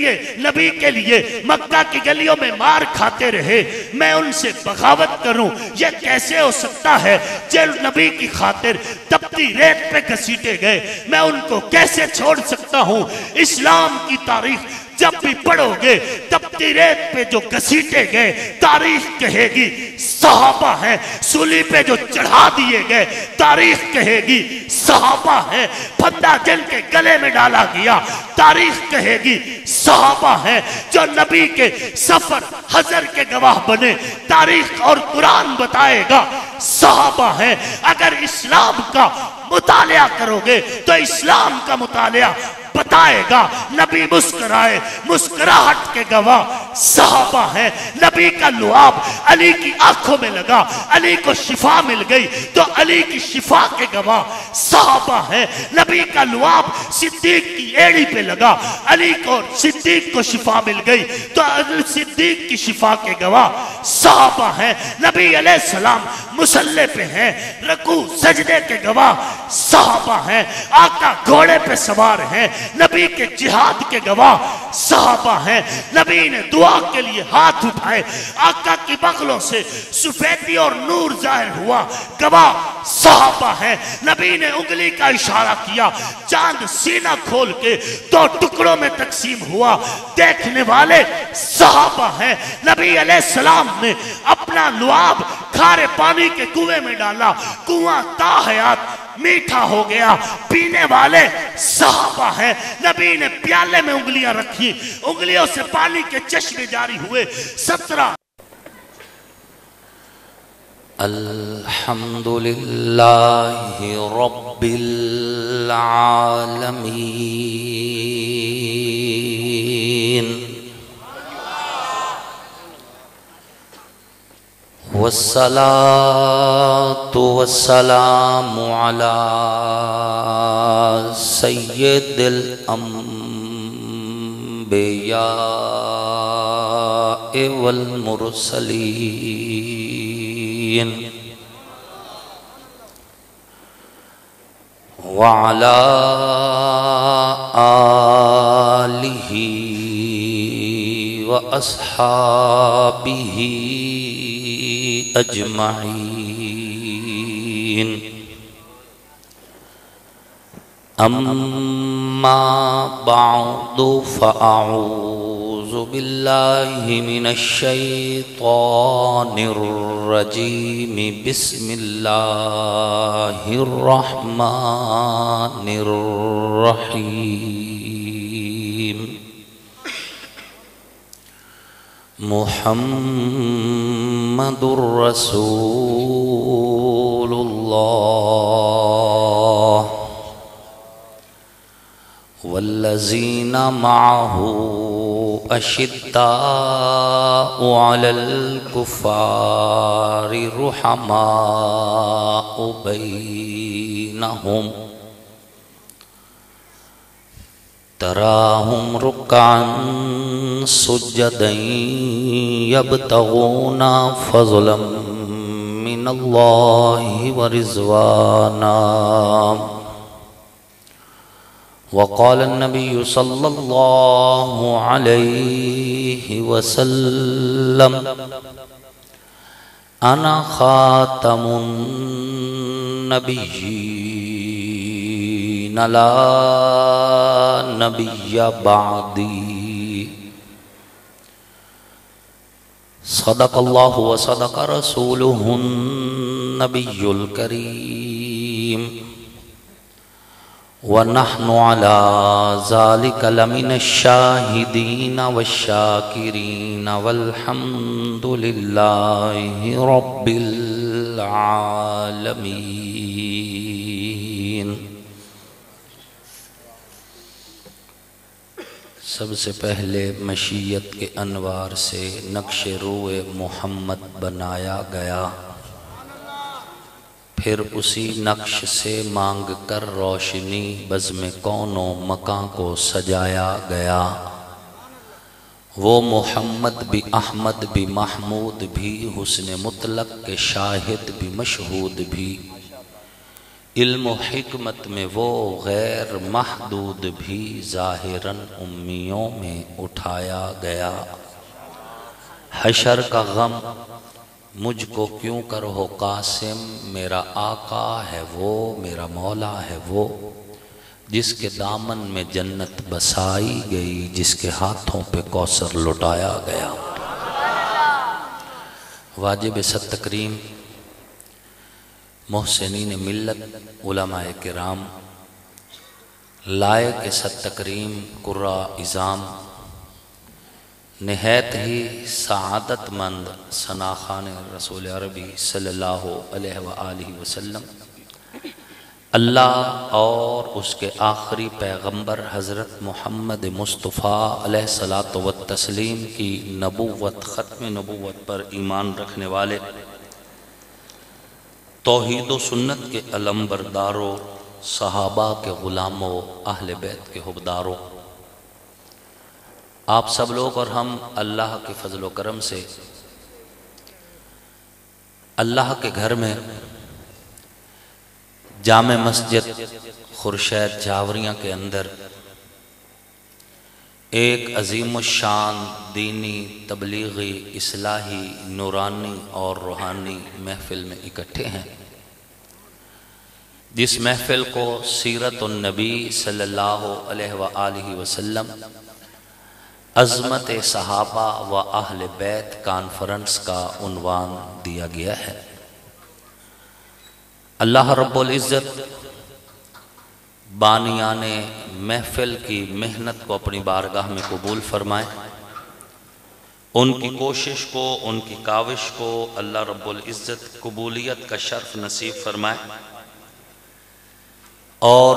लिए, नबी के लिए मक्का की गलियों में मार खाते रहे, मैं उनसे बगावत करूं, यह कैसे हो सकता है? जो नबी की खातिर तपती रेत पे घसीटे गए, मैं उनको कैसे छोड़ सकता हूं? इस्लाम की तारीख जब भी पढ़ोगे, तपती रेत पे जो घसीटे गए, तारीख कहेगी सहाबा है। सूली पे जो चढ़ा दिए गए, तारीख कहेगी सहाबा है। फंदा जिनके गले में डाला गया, तारीख कहेगी सहाबा है। जो नबी के सफर हजर के गवाह बने, तारीख और कुरान बताएगा सहाबा है। अगर इस्लाम का मुतालिया करोगे तो इस्लाम का मुतालिया बताएगा नबी मुस्कुराए, मुस्कुराहट के गवाह सहाबा है। नबी का लुआब अली की आंखों में लगा, अली को शिफा मिल गई तो अली की शिफा के गवाह सहाबा है। नबी का लुआब सिद्दीक की एड़ी पे लगा, अली को सिद्दीक को शिफा मिल गई तो सिद्दीक की शिफा के गवाह सहाबा है। नबी अलैहिस्सलाम मुसल्ले पे हैं, रकू सजदे के गवाह सहाबा हैं। आका घोड़े पे सवार हैं, नबी के जिहाद के गवाह सहाबा हैं। नबी ने दुआ के लिए हाथ उठाए, आका की बगलों से सफेदी और नूर जाहिर हुआ, गवाह सहाबा हैं। नबी ने उंगली का इशारा किया, चांद सीना खोल के दो टुकड़ों में तकसीम हुआ, देखने वाले सहाबा हैं। नबी अलैहिस्सलाम ने अपना लुआब खारे पानी के कुएं में डाला, कुआं ताहयात मीठा हो गया, पीने वाले सहाबा हैं। नबी ने प्याले में उंगलियां रखी, उंगलियों से पानी के चश्मे जारी हुए। 17 अल्हम्दुलिल्लाहि रब्बिल आलमीन वस्सलातु वस्सलामु अला सय्यिदिल अंबिया वल मुरसलीन व अला आलिहि व अस्हाबिहि अजमाइन। अम्मा बादु फ़अऊज़ु बिल्लाहि मिनश शैतानिर रजीम। बिस्मिल्लाहिर रहमानिर रहीम। मुहम्मदुर रसूलुल्लाह वल्लज़ीना मअहु अशिद्दाउ अलल कुफ़ारि रुहमाउ बैनहुम तराहुम रुक्अन सुज्जदन यब्तगूना फ़ज़लन मिनल्लाहि व रिज़वाना। वक़ाल नबिय्यु सल्लल्लाहु अलैहि वसल्लम अना ख़ातमुन नबिय्यीन ला नबिय्य बअदी। सदक़ल्लाहु व सदक़ रसूलुहुन नबियुल करीम व नहनु अला ज़ालिका लमिनश शाहिदीन वश्शाकिरीन वल्हम्दुलिल्लाहि रब्बिल आलमीन। सबसे पहले मशीयत के अनवार से नक्शे रूए मोहम्मद बनाया गया, फिर उसी नक्श से मांग कर रोशनी बज़्म कौनो मकां को सजाया गया। वो मोहम्मद भी अहमद भी महमूद भी हुस्न मुतलक के शाहिद भी मशहूद भी इल्म हिकमत में वो गैर महदूद भी ज़ाहिरन उम्मियों में उठाया गया। हशर का गम मुझको क्यों कर हो कासिम, मेरा आका है वो, मेरा मौला है वो, जिसके दामन में जन्नत बसाई गई, जिसके हाथों पे कौसर लुटाया गया। वाजिब सत तकरीम मोहसिनीन मिल्लत उलमाए किराम, लायक सत तकरीम कुर्रा इज़ाम, नहायत ही सआदतमंद सनाखान रसूल अरबी सल्लल्लाहु अलैहि वसल्लम, अल्लाह और उसके आखिरी पैगंबर हज़रत मोहम्मद मुस्तफ़ा अलैहिस्सलातु व तस्लीम की नबूवत ख़त्म नबूवत पर ईमान रखने वाले तौहीद व सुन्नत के अलमबरदारों, सहाबा के ग़ुलामों, अहले बैत के हुबदारों, आप सब लोग और हम अल्लाह के फजल व करम से अल्लाह के घर में जामे मस्जिद खुर्शैद जावरियाँ के अंदर एक अजीम शान दीनी तबलीगी इस्लाही नूरानी और रूहानी महफिल में इकट्ठे हैं, जिस महफिल को सीरत नबी सल्लल्लाहु अलैहि वसल्लम अज़मत सहाबा व अहले बैत कॉन्फ्रेंस का उन्वान दिया गया है। अल्लाह रब्बुल इज़्ज़त बानियाने महफिल की मेहनत को अपनी बारगाह में कबूल फरमाए, उनकी कोशिश को, उनकी काविश को अल्लाह रब्बुल इज़्ज़त कबूलियत का शर्फ नसीब फरमाए, और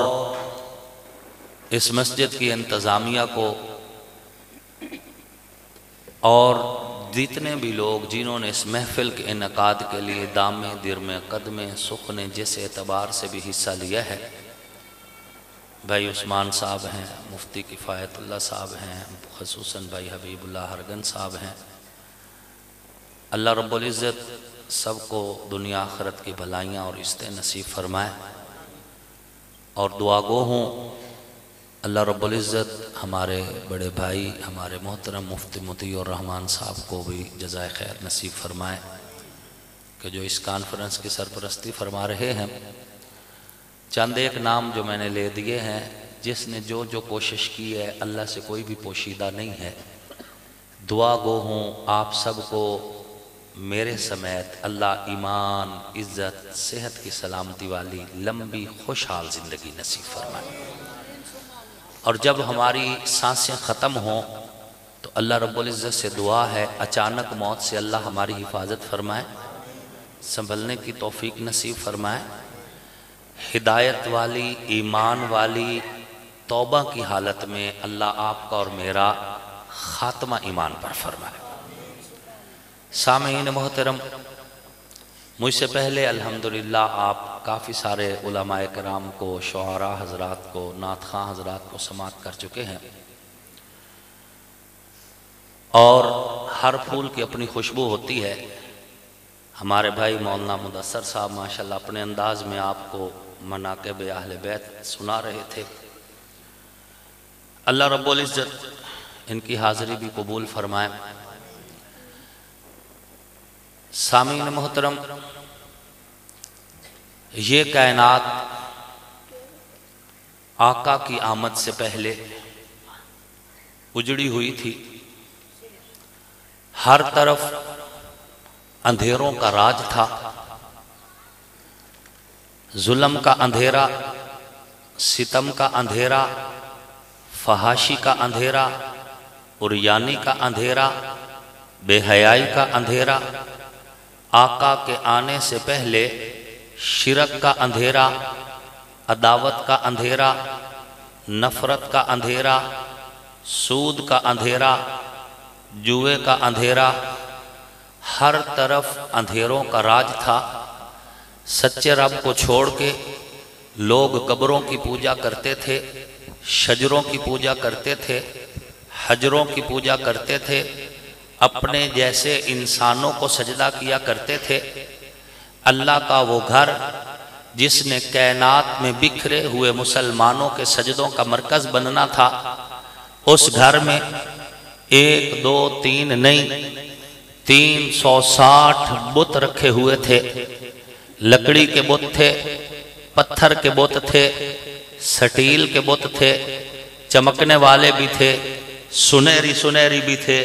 इस मस्जिद की इंतज़ामिया को और जितने भी लोग जिन्होंने इस महफिल के इनकाद के लिए दामे दिरमे कदमे सुखने जिस एतबार से भी हिस्सा लिया है, भाई उस्मान साहब हैं, मुफ्ती किफ़ायतुल्लाह साहब हैं, ख़ुसूसन भाई हबीबुल्लाह हरगन साहब हैं, अल्लाह रब्बुल इज़्ज़त सबको दुनिया आखिरत की भलाइयाँ और इज़्ज़तें नसीब फरमाए। और दुआ गो हूँ अल्लाह रब्बुल इज़्ज़त हमारे बड़े भाई हमारे मोहतरम मुफ्ती मुतीउर रहमान साहब को भी जज़ाए खैर नसीब फरमाए कि जो इस कॉन्फ्रेंस की सरपरस्ती फरमा रहे हैं। चंद एक नाम जो मैंने ले दिए हैं, जिसने जो जो कोशिश की है, अल्लाह से कोई भी पोशीदा नहीं है। दुआ गो हूँ आप सबको मेरे समेत अल्लाह ईमान, इज़्ज़त, सेहत की सलामती वाली लंबी खुशहाल ज़िंदगी नसीब फरमाए। और जब हमारी सांसें ख़त्म हों तो अल्लाह रब्बुल इज़्ज़त से दुआ है अचानक मौत से अल्लाह हमारी हिफाजत फरमाए, संभलने की तौफीक नसीब फरमाए, हिदायत वाली ईमान वाली तौबा की हालत में अल्लाह आपका और मेरा ख़ात्मा ईमान पर फरमाए। सामीन मोहतरम, मुझसे पहले अल्हम्दुलिल्लाह आप काफ़ी सारे उलमाए कराम को, शुआरा हज़रात को, नात खां हज़रात को समात कर चुके हैं, और हर फूल की अपनी खुशबू होती है। हमारे भाई मौलाना मुदस्सर साहब माशाल्लाह अपने अंदाज में आपको मनाक़िब अहले बैत सुना रहे थे। अल्लाह रब्बुल इज़्ज़त इनकी हाज़िरी भी कबूल फरमाए। सामीन मोहतरम, ये कायनात आका की आमद से पहले उजड़ी हुई थी, हर तरफ अंधेरों का राज था, जुल्म का अंधेरा, सितम का अंधेरा, फहाशी का अंधेरा, उरियानी का अंधेरा, बेहयाई का अंधेरा, आका के आने से पहले शिरक का अंधेरा, अदावत का अंधेरा, नफरत का अंधेरा, सूद का अंधेरा, जुए का अंधेरा, हर तरफ अंधेरों का राज था। सच्चे रब को छोड़ के लोग कब्रों की पूजा करते थे, शजरों की पूजा करते थे, हजरों की पूजा करते थे, अपने जैसे इंसानों को सजदा किया करते थे। अल्लाह का वो घर जिसने कायनात में बिखरे हुए मुसलमानों के सजदों का मरकज बनना था, उस घर में 1 2 3 नहीं 360 बुत रखे हुए थे। लकड़ी के बुत थे, पत्थर के बुत थे, स्टील के बुत थे, चमकने वाले भी थे, सुनहरी सुनहरी भी थे।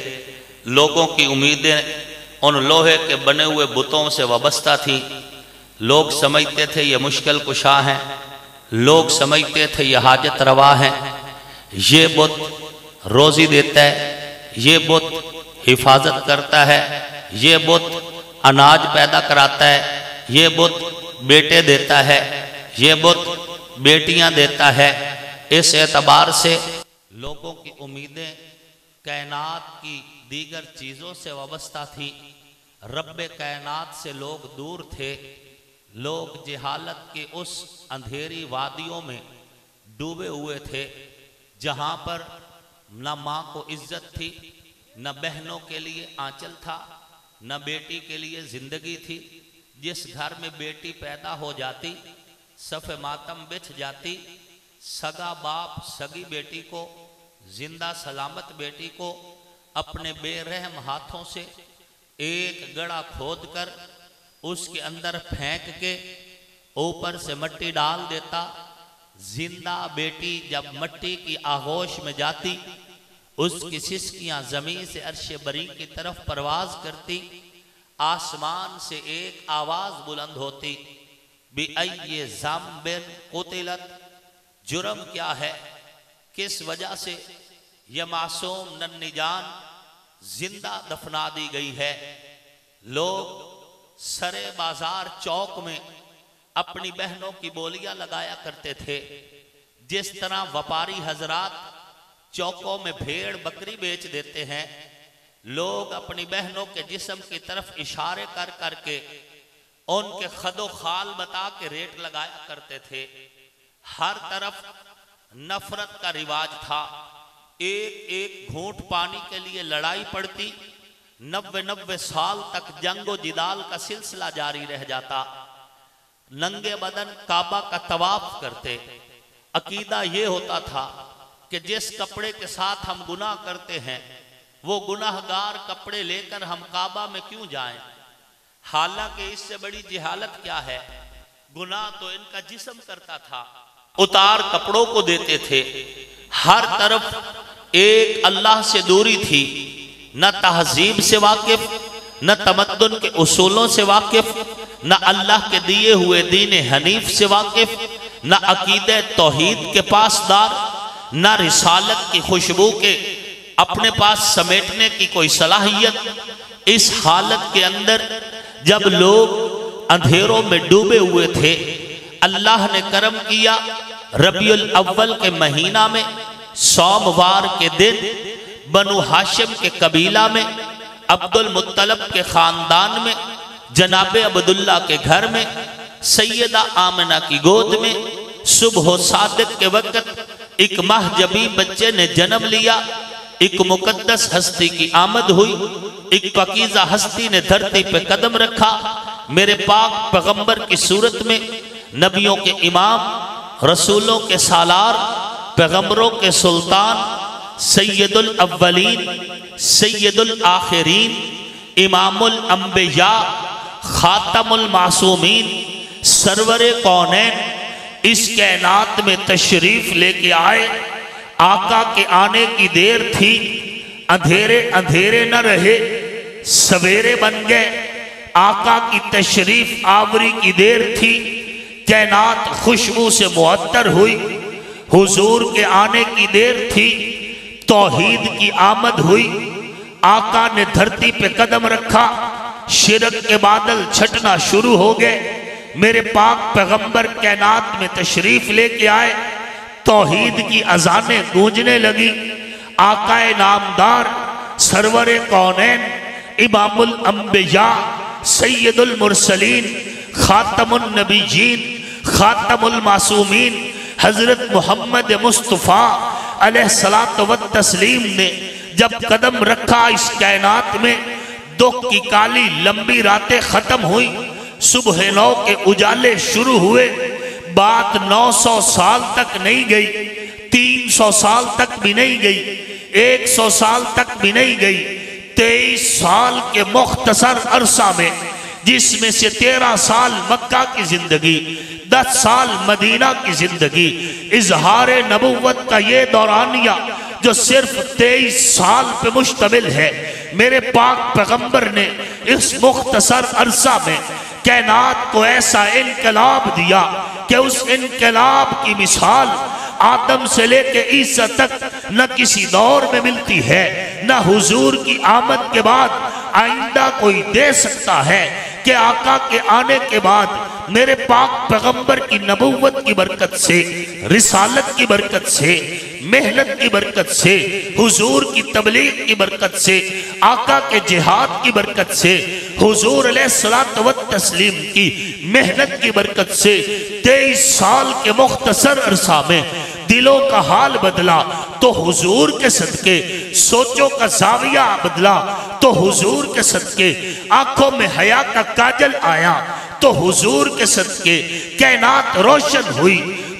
लोगों की उम्मीदें उन लोहे के बने हुए बुतों से वाबस्ता थी। लोग समझते थे ये मुश्किल कुशा हैं, लोग समझते थे ये हाजत रवा हैं, ये बुत रोजी देता है, ये बुत हिफाजत करता है, ये बुत अनाज पैदा कराता है, ये बुत बेटे देता है, ये बुत बेटियां देता है। इस एतबार से लोगों की उम्मीदें कायनात की दीगर चीज़ों से वाबस्ता थी। रब्बे कायनात से लोग दूर थे। लोग जहालत के उस अंधेरी वादियों में डूबे हुए थे, जहाँ पर न माँ को इज्जत थी, न बहनों के लिए आंचल था, न बेटी के लिए जिंदगी थी। जिस घर में बेटी पैदा हो जाती, सफ़े मातम बिछ जाती। सगा बाप सगी बेटी को, जिंदा सलामत बेटी को अपने बेरहम हाथों से एक गड़ा खोद कर उसके अंदर फेंक के ऊपर से मिट्टी डाल देता। जिंदा बेटी जब मिट्टी की आगोश में जाती, उसकी सिसकियां जमीन से अर्श बरी की तरफ परवाज करती। आसमान से एक आवाज बुलंद होती, बिअय्यि ज़ंबिन क़ुतिलत, जुर्म क्या है, किस वजह से यह मासूम नन्ही जान जिंदा दफना दी गई है। लोग सरे बाजार चौक में अपनी बहनों की बोलियां लगाया करते थे। जिस तरह व्यापारी हजरात चौकों में भेड़ बकरी बेच देते हैं, लोग अपनी बहनों के जिस्म की तरफ इशारे कर करके उनके खदो खाल बता के रेट लगाया करते थे। हर तरफ नफरत का रिवाज था। एक एक घूंट पानी के लिए लड़ाई पड़ती। 90 साल तक जंगो जिदाल का सिलसिला जारी रह जाता। नंगे बदन काबा का तवाफ करते। अकीदा ये होता था कि जिस कपड़े के साथ हम गुनाह करते हैं, वो गुनाहगार कपड़े लेकर हम काबा में क्यों जाएं। हालांकि इससे बड़ी जिहालत क्या है, गुनाह तो इनका जिस्म करता था। उतार कपड़ों को देते थे। हर तरफ एक अल्लाह से दूरी थी। न तहजीब से वाकिफ, न तमद्दुन के उसूलों से वाकिफ, न अल्लाह के दिए हुए दीन हनीफ से वाकिफ, न अकीदे तौहीद के पासदार, न रिसालत की खुशबू के अपने पास समेटने की कोई सलाहियत। इस हालत के अंदर जब लोग अंधेरों में डूबे हुए थे, अल्लाह ने करम किया। रबीउल अव्वल के महीना में सोमवार के दिन बनु हाशिम के कबीला में, अब्दुल मुत्तलब के खानदान में, जनाबे अब्दुल्ला के घर में, सैयदा आमिना की गोद में सुबह सादिक के वक्त एक महजबी बच्चे ने जन्म लिया। एक मुकद्दस हस्ती की आमद हुई। एक पकीज़ा हस्ती ने धरती पे कदम रखा। मेरे पाक पैगंबर की सूरत में, नबियों के इमाम, रसूलों के सालार, पैगंबरों के सुल्तान, सैयदुल अव्वलीन, सैयदुल आखिरीन, इमामुल अंबिया, खातमुल मासूमीन, सरवरे कौनैन इस कायनात में तशरीफ लेके आए। आका के आने की देर थी। अंधेरे अंधेरे न रहे, सवेरे बन गए। आका की तशरीफ आवरी की देर थी। कायनात खुशबू से मुअत्तर हुई। हुजूर के आने की देर थी। तौहीद की आमद हुई। आका ने धरती पे कदम रखा। शिरक के बादल छटना शुरू हो गए। मेरे पाक पैगंबर कायनात में तशरीफ लेके आए। तौहीद की अजानें गूंजने लगी। आकाए नामदार, सरवरे कौनैन, इमामुल अंबिया, सैयदुल मुरसलीन, खातमुन नबीयीन, खातमुल मासूमीन हजरत मोहम्मद मुस्तफ़ा अलैहिस्सलातु व तस्लीम ने जब कदम रखा इस कायनात में, दुख की काली लंबी रातें खत्म हुई। सुबह 9 के उजाले शुरू हुए, बात 900 साल तक नहीं गई, 300 साल तक भी नहीं गई, 100 साल तक भी नहीं गई। 23 साल के मुख्तसर अरसा में, जिसमें से 13 साल मक्का की जिंदगी, 10 साल मदीना की जिंदगी, इजहार नबुव्वत का ये दौरानिया जो सिर्फ 23 साल पे मुश्तमिल है, मेरे पाक पैगंबर ने इस मुख्तसर अरसा में कायनात को ऐसा इनकलाब दिया कि उस इनकलाब की मिसाल आदम से लेके ईसा तक न किसी दौर में मिलती है, न हुजूर की आमद के बाद आइंदा कोई दे सकता है। कि आका के आने के बाद मेरे पाक पैगंबर की नबुव्वत की बरकत से, रिसालत की बरकत से, मेहनत की बरकत से, हुजूर की तबलीग की बरकत से, आका के जिहाद की बरकत से, हुजूर अलैहिस्सलातु व तस्लीम की मेहनत की बरकत से 23 साल के मुख्तसर अरसा में दिलों का हाल बदला तो हुजूर के सदके, सोचों का जाविया बदला तो हुजूर के सदके, आंखों में हया का काजल आया तो हुजूर के सदके, कायनात रोशन हुई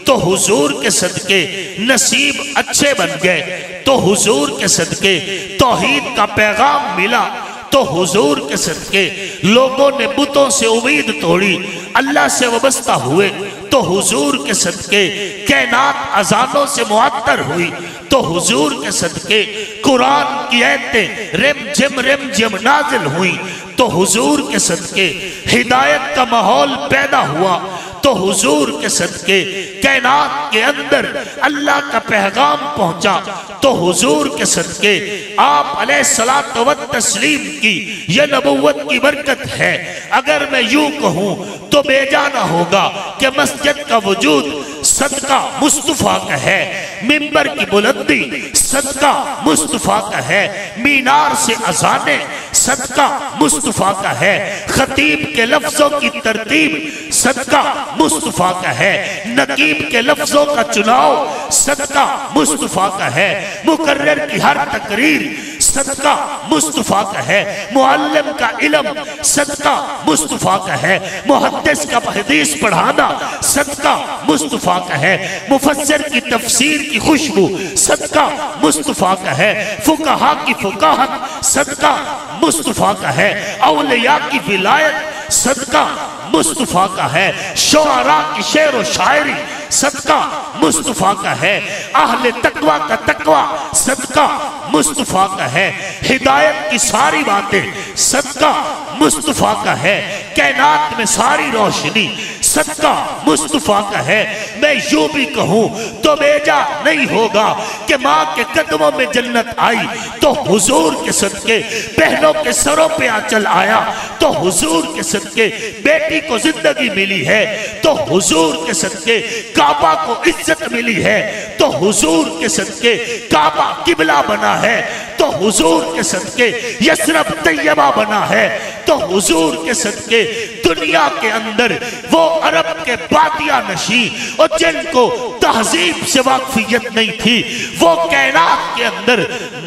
तो हुजूर के सदके, नसीब अच्छे बन गए तो हुजूर के सदके, तौहीद का पैगाम मिला तो हुजूर के सदके, लोगों ने बुतों से उम्मीद तोड़ी, अल्लाह से वाबस्ता हुए तो हुजूर के सदके, कायनात अजानों से मुअत्तर हुई तो हुजूर के सदके, कुरान की आयतें रिम झिम नाजिल हुई तो हुजूर के सदके, हिदायत का माहौल पैदा हुआ तो हुजूर के सदके, कायनात के अंदर अल्लाह का पैगाम पहुंचा तो हुजूर के सदके, आप अलैहिस्सलातु व तस्लीम की यह नबुव्वत की बरकत है। अगर मैं यूं कहूं तो बेजाना होगा कि मस्जिद का वजूद सदका मुस्तफा का है, मिंबर की बुलंदी सदका मुस्तफा का है, मीनार से अजाने सदका मुस्तफा का है, खतीब के लफ्जों की तरतीब सदका मुस्तफा का है, नकीब के लफ्जों का चुनाव सदका मुस्तफा का है, मुकर्रर की हर तकरीर सदका मुस्तफा का है, मुअल्लिम का इल्म सदका मुस्तफा का है, मुहद्दिस का हदीस पढ़ाना सदका मुस्तफा का है, मुफस्सिर की तफसीर की खुशबू सदका मुस्तफा का है, फुकाहा की फुकाहत सदका मुस्तफा का है, औलिया की विलायत सदका मुस्तफा का है, शुआरा की शेर व शायरी सदका मुस्तफा का है, अहले तकवा का तकवा सदका मुस्तफा का है, हिदायत की सारी बातें सदका मुस्तफा का है, कायनात में सारी रोशनी सदका मुस्तफा का है। मैं यूं भी कहूं तो बेजा नहीं होगा कि माँ के कदमों में जन्नत आई तो हुजूर के सदके, बहनों के सरों पे आंचल आया तो हुजूर के सदके, बेटी को जिंदगी मिली है तो हुजूर के सदके, काबा को इज्जत मिली है तो हुजूर के सदके, काबा किबला बना है तो हुजूर के सदके, यसरब तैयबा बना है तो हुजूर के सदके, दुनिया के अंदर वो अरब के बादिया नशी और जिनको तहजीब से वाकफियत नहीं थी, वो कायनात के अंदर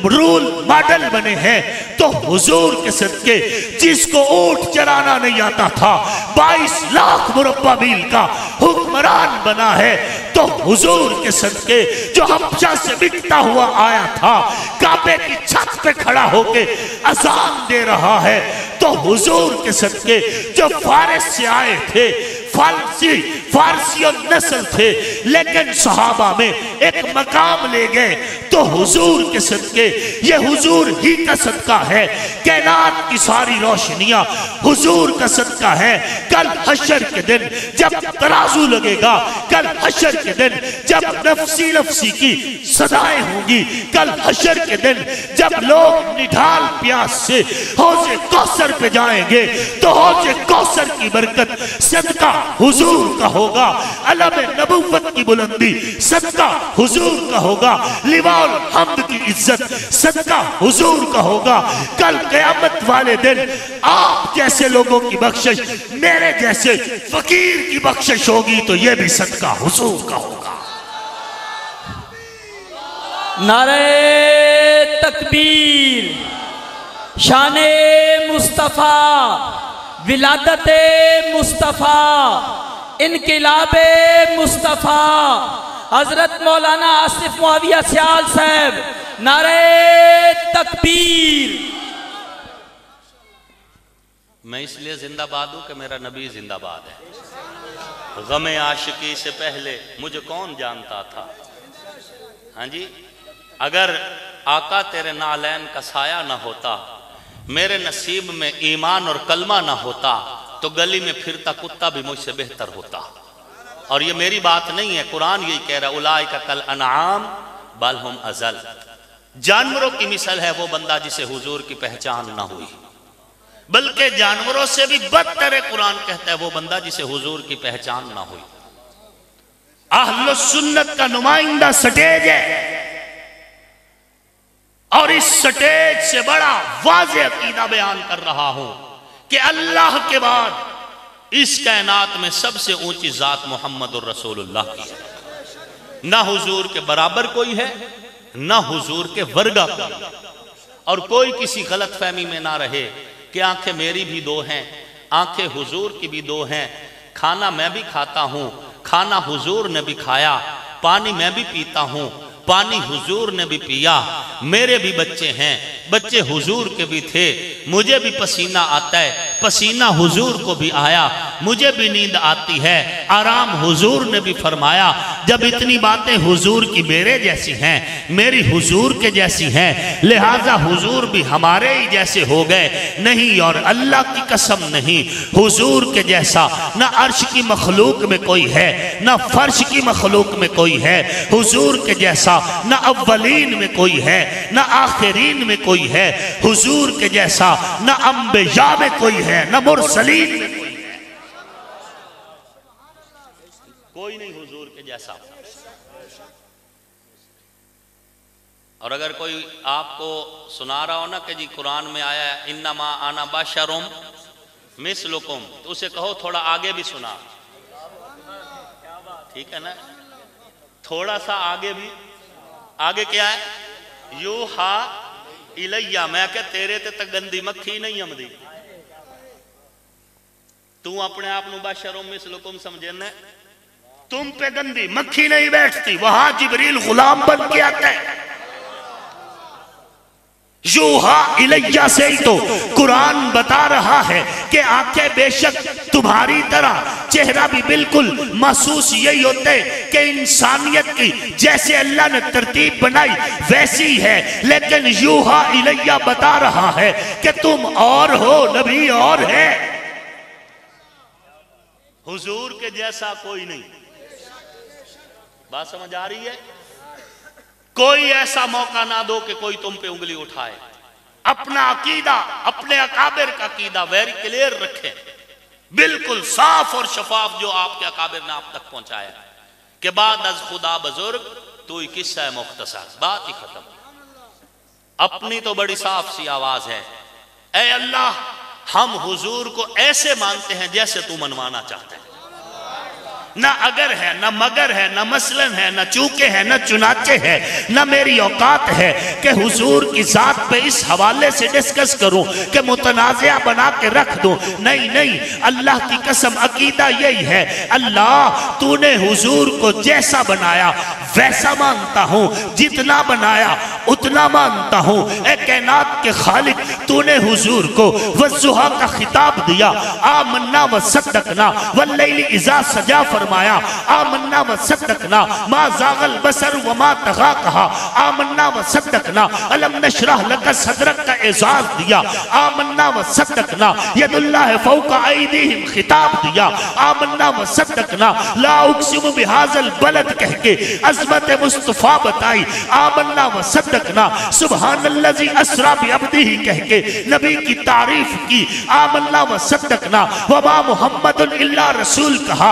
रूल मॉडल बने हैं तो हुजूर के सदके, जिसको ऊंट चराना नहीं आता था 22 लाख मुरब्बा मील का हुक्मरान बना है तो हुजूर के सदके, जो हबशा से बिकता हुआ आया था, काबे की छत पे खड़ा होके अजान दे रहा है तो हुजूर के सदके, जो फारस से आए थे, फारसी और नस्ल थे लेकिन सहाबा में एक मकाम ले गए तो हुजूर के सदके, ये हुजूर ही का सदका है, कायनात की सारी रोशनियां हुजूर का सदका है। कल हशर के दिन जब तराजू लगेगा, कल हशर के दिन जब नफ्सी नफ्सी की सदाएं होंगी, कल हशर के दिन जब लोग निढाल प्यास से हौजे कौसर पे जाएंगे तो हौजे कौसर की बरकत सदका हुजूर का होगा, अलम नबुव्वत की बुलंदी सदका हुजूर का होगा, लिवाउल हम्द की इज्जत सदका हुजूर का होगा। कल क़यामत वाले दिन आप जैसे लोगों की बख्शिश, मेरे जैसे फकीर की बख्शिश होगी तो यह भी सदका हुजूर का होगा। नारे तकबीर, शाने मुस्तफा, विलादत मुस्तफ़ा, इनकिलाब मुस्तफ़ा, हजरत मौलाना आसिफ मुआविया सियाल साहब, नारे तकबीर। मैं इसलिए जिंदाबाद हूं कि मेरा नबी जिंदाबाद है। गमे आशिकी से पहले मुझे कौन जानता था। हाँ जी, अगर आका तेरे नालैन का साया ना होता, मेरे नसीब में ईमान और कलमा ना होता, तो गली में फिरता कुत्ता भी मुझसे बेहतर होता। और ये मेरी बात नहीं है, कुरान यही कह रहा है, उलाइका कल अनआम बल हुम अज़ल। जानवरों की मिसल है वो बंदा जिसे हुजूर की पहचान ना हुई, बल्कि जानवरों से भी बदतर है, कुरान कहता है, वो बंदा जिसे हुजूर की पहचान ना हुई। अहले सुन्नत का नुमाइंदा स्टेज है, और इस स्टेज से बड़ा वाज़ेह अकीदा बयान कर रहा हूं कि अल्लाह के बाद इस कायनात में सबसे ऊंची जात मोहम्मद रसूलुल्लाह की है। ना हुजूर के बराबर कोई है, ना हुजूर के वर्गा कोई। और कोई किसी गलत फहमी में ना रहे कि आंखें मेरी भी दो हैं, आंखें हुजूर की भी दो हैं। खाना मैं भी खाता हूं, खाना हुजूर ने भी खाया। पानी मैं भी पीता हूं, पानी हुजूर ने भी पिया। मेरे भी बच्चे हैं, बच्चे हुजूर के भी थे। मुझे भी पसीना आता है, पसीना हुजूर को भी आया। मुझे भी नींद आती है, आराम हुजूर ने भी फरमाया। जब इतनी बातें हुजूर की मेरे जैसी हैं, मेरी हुजूर के जैसी हैं, लिहाजा हुजूर भी हमारे ही जैसे हो गए। नहीं, और अल्लाह की कसम नहीं, हुजूर के जैसा ना अर्श की मखलूक में कोई है, ना फर्श की मखलूक में कोई है। हुजूर के जैसा ना अव्वलीन में कोई है, ना आखिरीन में कोई है। हुजूर के जैसा ना अंबिया में कोई है, ना मुरसलीन में कोई है। कोई नहीं हुजूर के जैसा। और अगर कोई आपको सुना रहा हो ना कि जी कुरान में आया है इन्नमा आना बशरुम मिसलुकुम, तो उसे कहो थोड़ा आगे भी सुना। ठीक है ना, थोड़ा सा आगे भी। आगे क्या है? यूहा इलैया, मैं क्या तेरे ते तक गंदी मक्खी नहीं आमदी। तू अपने आप नु बशरुम मिसलुकुम समझे न, तुम पे गंदी मक्खी नहीं बैठती। वहां जिब्रील गुलाम बन के आता है। यूहा इलैया से ही तो कुरान बता रहा है कि आंखें बेशक तुम्हारी तरह, चेहरा भी बिल्कुल महसूस यही होते है कि इंसानियत की जैसे अल्लाह ने तरतीब बनाई वैसी है। लेकिन यूहा इलैया बता रहा है कि तुम और हो, नबी और है। हुजूर के जैसा कोई नहीं। बात समझ आ रही है? कोई ऐसा मौका ना दो कि कोई तुम पे उंगली उठाए। अपना अकीदा, अपने अकाबिर का अकीदा वेरी क्लियर रखें, बिल्कुल साफ और शफाफ, जो आपके अकाबिर ने आप तक पहुंचाया कि बाद अज खुदा बुजुर्ग तो किस्सा मुख्तसर, बात ही खत्म। अपनी तो बड़ी साफ सी आवाज है, ऐ अल्लाह हम हुजूर को ऐसे मानते हैं जैसे तू मनवाना चाहते हैं। ना अगर है, ना मगर है, ना मसलन है, ना चूके है, ना चुनाचे है, ना मेरी औकात है कि हुजूर की जात पे इस हवाले से डिस्कस करूं कि मुतनाज़िया बना के रख दूं। नहीं नहीं, अल्लाह की कसम अकीदा यही है, अल्लाह तूने हुजूर को जैसा बनाया वैसा मानता हूं, जितना बनाया उतना मानता हूं। ए कायनात के खालिक, तूने हुजूर को वज़्ज़ुहा का खिताब दिया, आमन्ना व सद्दक़ना वल्लैलि इज़ा सजा फरमाया, आमन्ना व सद्दक़ना मा ज़ाग़ल बसर व मा तग़ा कहा, आमन्ना व सद्दक़ना अलम नशरह लक सदरक का एजाज दिया, आमन्ना व सद्दक़ना यदुल्लाह फ़ौक़ ऐदीहिम खिताब दिया, आमन्ना व सद्दक़ना ला उक़सिमु बिहाज़ल बलद कह के अज़मत मुस्तफ़ा बताई, आमन्ना व सद्दक़ना सुब्हानल्लज़ी अस्रा बिअब्दिही कह के नबी की तारीफ की, आमन्ना व सद्दक़ना व मा मुहम्मदुन इल्ला रसूल कहा,